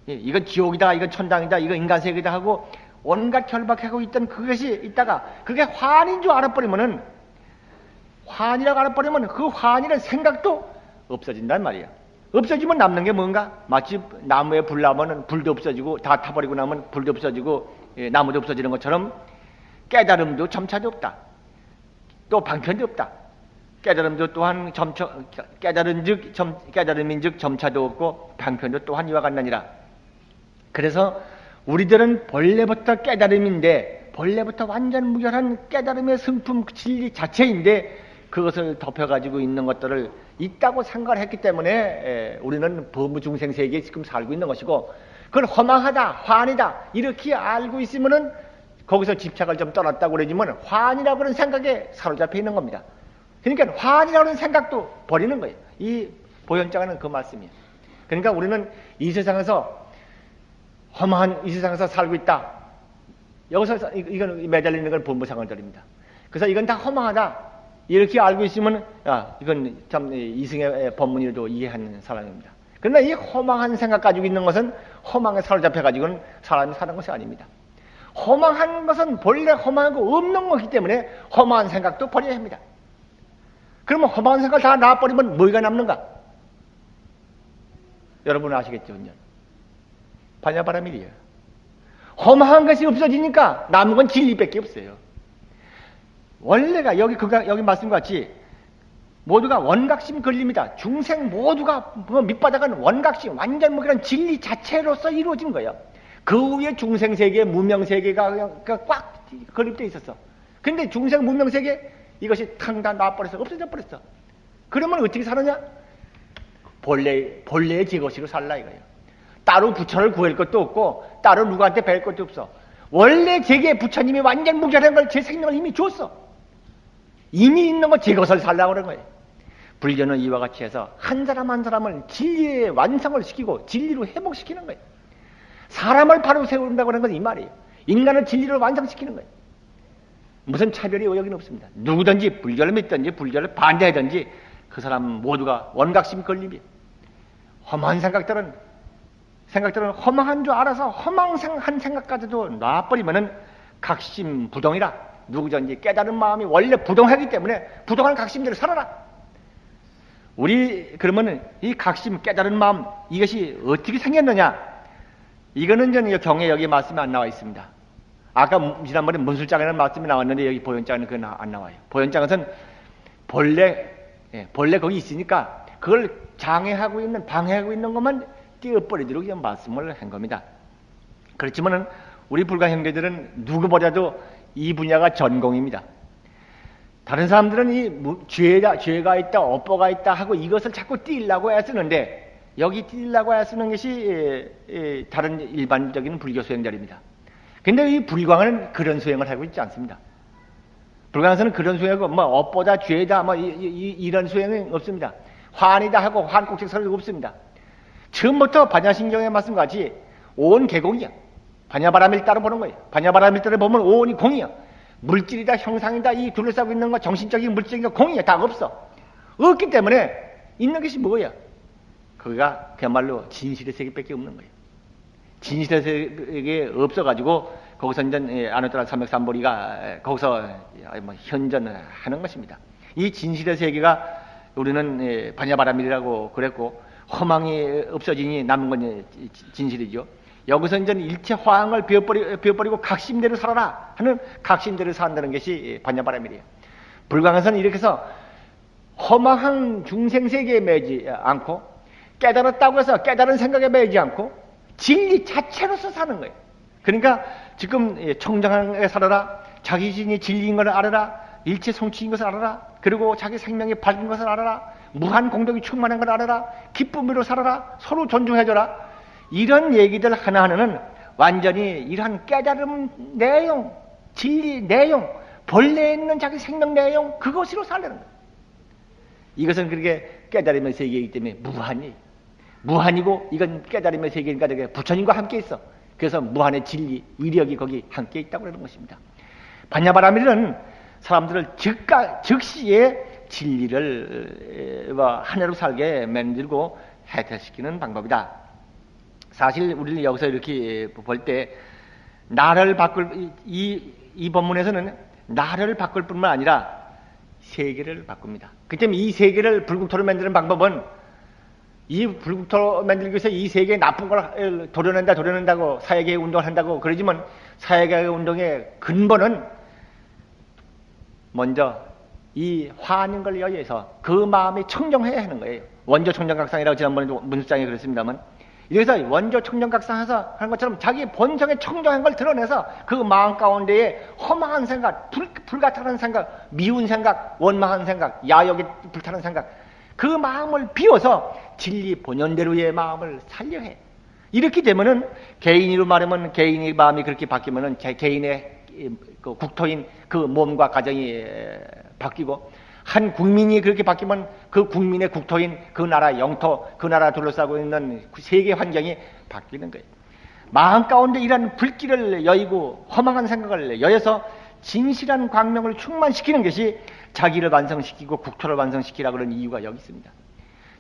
이건 지옥이다, 이건 천당이다, 이건 인간세계다 하고 온갖 결박하고 있던 그것이 있다가 그게 환인 줄 알아버리면은, 환이라고 알아버리면 그 환이라는 생각도 없어진단 말이야. 없어지면 남는 게 뭔가? 마치 나무에 불 나면은 불도 없어지고 다 타버리고 나면 불도 없어지고 나무도 없어지는 것처럼 깨달음도 점차도 없다. 또 방편도 없다. 깨달음도 또한 깨달음인즉 점차도 없고 방편도 또한 이와 같나니라. 그래서 우리들은 본래부터 깨달음인데, 본래부터 완전 무결한 깨달음의 성품 진리 자체인데 그것을 덮여가지고 있는 것들을 있다고 생각을 했기 때문에 우리는 범무중생 세계에 지금 살고 있는 것이고, 그걸 허망하다, 환이다 이렇게 알고 있으면은 거기서 집착을 좀 떠났다고 그러지만 환이라고 하는 생각에 사로잡혀 있는 겁니다. 그러니까 환이라고 하는 생각도 버리는 거예요. 이 보현장은 그 말씀이에요. 그러니까 우리는 이 세상에서 허망한 이 세상에서 살고 있다. 여기서 이건 매달리는 건 범무상을들입니다. 그래서 이건 다 허망하다 이렇게 알고 있으면 이건 참 이승의 법문이라도 이해하는 사람입니다. 그러나 이 허망한 생각 가지고 있는 것은 허망에 사로잡혀 가지고는 사람이 사는 것이 아닙니다. 허망한 것은 본래 허망하고 없는 것이기 때문에 허망한 생각도 버려야 합니다. 그러면 허망한 생각을 다 놔버리면 뭐가 남는가? 여러분 아시겠죠? 반야바라밀이에요. 험한 것이 없어지니까 남은 건 진리밖에 없어요. 원래가 여기 말씀과 같이 모두가 원각심 걸립니다. 중생 모두가 밑바닥은 원각심, 완전 그런 진리 자체로서 이루어진 거예요. 그 위에 중생세계, 무명세계가 그냥 꽉 걸립돼 있었어. 근데 중생, 무명세계 이것이 탕 다 놔버렸어. 없어져 버렸어. 그러면 어떻게 사느냐? 본래의 제 것으로 살라 이거예요. 따로 부처를 구할 것도 없고 따로 누구한테 뵐 것도 없어. 원래 제게 부처님이 완전 무결한 걸 제 생명을 이미 줬어. 이미 있는 거 제 것을 살라고 그런 거예요. 불교는 이와 같이 해서 한 사람 한 사람을 진리의 완성을 시키고 진리로 회복시키는 거예요. 사람을 바로 세운다고 하는 건 이 말이에요. 인간을 진리로 완성시키는 거예요. 무슨 차별이 여기는 없습니다. 누구든지 불교를 믿든지 불교를 반대하든지 그 사람 모두가 원각심 걸림이에요. 험한 생각들은 허망한 줄 알아서 허망한 생각까지도 놔버리면은 각심 부동이라. 누구든지 깨달은 마음이 원래 부동하기 때문에 부동한 각심대로 살아라. 우리 그러면은 이 각심 깨달은 마음 이것이 어떻게 생겼느냐? 이거는 전 경에 여기 말씀이 안 나와 있습니다. 아까 지난번에 문술장에는 말씀이 나왔는데 여기 보현장에는 그건 안 나와요. 보현장에서는 본래 거기 있으니까 그걸 방해하고 있는 것만 띄어버리도록 그냥 말씀을 한 겁니다. 그렇지만은 우리 불가 형제들은 누구보다도 이 분야가 전공입니다. 다른 사람들은 이 죄가 있다, 업보가 있다 하고 이것을 자꾸 띄려고 애쓰는데 여기 띄려고 애쓰는 것이 다른 일반적인 불교 수행자입니다. 근데 이 불광은 그런 수행을 하고 있지 않습니다. 불광에서는 그런 수행하고 업보다 죄다 이런 수행은 없습니다. 환이다 하고 환곡책 설교 없습니다. 처음부터 반야신경의 말씀과 같이 온 개공이야. 반야바라밀 따로 보는 거예요. 바냐바라밀 따로 보면 온이 공이야. 물질이다 형상이다 이 둘러싸고 있는 거 정신적인 물질적인 거 공이야. 다 없어. 없기 때문에 있는 것이 뭐야? 그가 그야말로 진실의 세계밖에 없는 거예요. 진실의 세계에 없어가지고 거기서 이제 아누트라 삼백삼보리가 거기서 현전하는 것입니다. 이 진실의 세계가 우리는 반야바라밀이라고 그랬고 허망이 없어지니 남은 건 진실이죠. 여기서 이제 일체 화항을 비워버리고 각심대로 살아라 하는 각심대로 산다는 것이 반야바라밀이에요. 불광에서는 이렇게 해서 허망한 중생세계에 매지 않고 깨달았다고 해서 깨달은 생각에 매지 않고 진리 자체로서 사는 거예요. 그러니까 지금 청정하게 살아라. 자기 자신이 진리인 것을 알아라. 일체 성취인 것을 알아라. 그리고 자기 생명이 밝은 것을 알아라. 무한 공덕이 충만한 걸 알아라. 기쁨으로 살아라. 서로 존중해줘라. 이런 얘기들 하나하나는 완전히 이러한 깨달음 내용, 진리 내용, 본래에 있는 자기 생명 내용 그것으로 살려는 거예요. 이것은 그렇게 깨달음의 세계이기 때문에 무한이고 이건 깨달음의 세계니까 되게 부처님과 함께 있어. 그래서 무한의 진리, 위력이 거기 함께 있다고 그러는 것입니다. 반야바라밀은 사람들을 즉시에 진리를 하나로 살게 만들고 해탈시키는 방법이다. 사실 우리는 여기서 이렇게 볼 때 나를 바꿀 이 본문에서는 나를 바꿀 뿐만 아니라 세계를 바꿉니다. 그 때문에 이 세계를 불국토로 만드는 방법은 이 불국토로 만들기 위해서 이 세계의 나쁜 걸 도려낸다고 사회개혁 운동을 한다고 그러지만 사회개혁 운동의 근본은 먼저 이 화하는 걸 위해서 그 마음이 청정해야 하는 거예요. 원조 청정각상이라고 지난번에 문수장에 그랬습니다만 여기서 원조 청정각상해서 하는 것처럼 자기 본성의 청정한 걸 드러내서 그 마음 가운데에 허망한 생각, 불같은 생각, 미운 생각, 원망한 생각, 야욕이 불타는 생각 그 마음을 비워서 진리 본연대로의 마음을 살려 해. 이렇게 되면은 개인으로 말하면 개인의 마음이 그렇게 바뀌면은 개인의 그 국토인 그 몸과 가정이 바뀌고 한 국민이 그렇게 바뀌면 그 국민의 국토인 그 나라 영토, 그 나라 둘러싸고 있는 세계 환경이 바뀌는 거예요. 마음 가운데 이런 불길을 여의고 허망한 생각을 여여서 진실한 광명을 충만시키는 것이 자기를 완성시키고 국토를 완성시키라고 하는 이유가 여기 있습니다.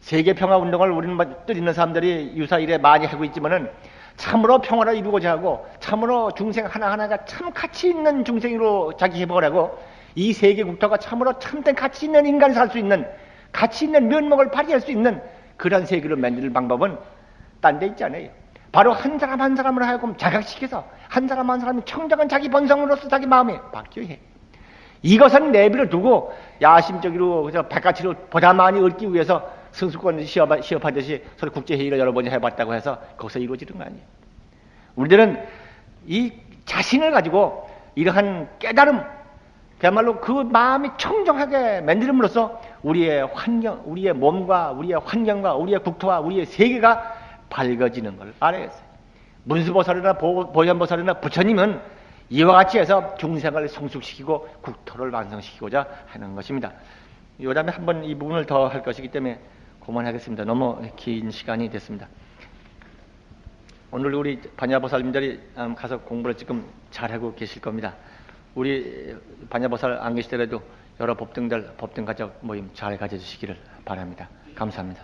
세계평화운동을 우리는 뜻 있는 사람들이 유사일에 많이 하고 있지만은 참으로 평화를 이루고자 하고 참으로 중생 하나하나가 참 가치 있는 중생으로 자기 회복을 하고 이 세계 국토가 참으로 참된 가치 있는 인간이 살 수 있는 가치 있는 면목을 발휘할 수 있는 그런 세계를 만드는 방법은 딴 데 있지 않아요. 바로 한 사람 한 사람을 하여금 자각시켜서 한 사람 한 사람이 청정한 자기 본성으로서 자기 마음에 바뀌어야 해. 이것은 내비를 두고 야심적으로 그저 바깥으로 보다 많이 얻기 위해서 승수권 시합하듯이 서로 국제회의를 여러 번 해봤다고 해서 거기서 이루어지는 거 아니에요. 우리들은 이 자신을 가지고 이러한 깨달음, 그야말로 그 마음이 청정하게 만들음으로써 우리의 환경, 우리의 몸과 우리의 환경과 우리의 국토와 우리의 세계가 밝아지는 걸 알아야겠어요. 문수보살이나 보현보살이나 부처님은 이와 같이 해서 중생을 성숙시키고 국토를 완성시키고자 하는 것입니다. 이 다음에 한번 이 부분을 더 할 것이기 때문에 그만하겠습니다. 너무 긴 시간이 됐습니다. 오늘 우리 반야보살님들이 가서 공부를 지금 잘하고 계실 겁니다. 우리 반야보살 안 계시더라도 여러 법등들, 법등 가족 모임 잘 가져주시기를 바랍니다. 감사합니다.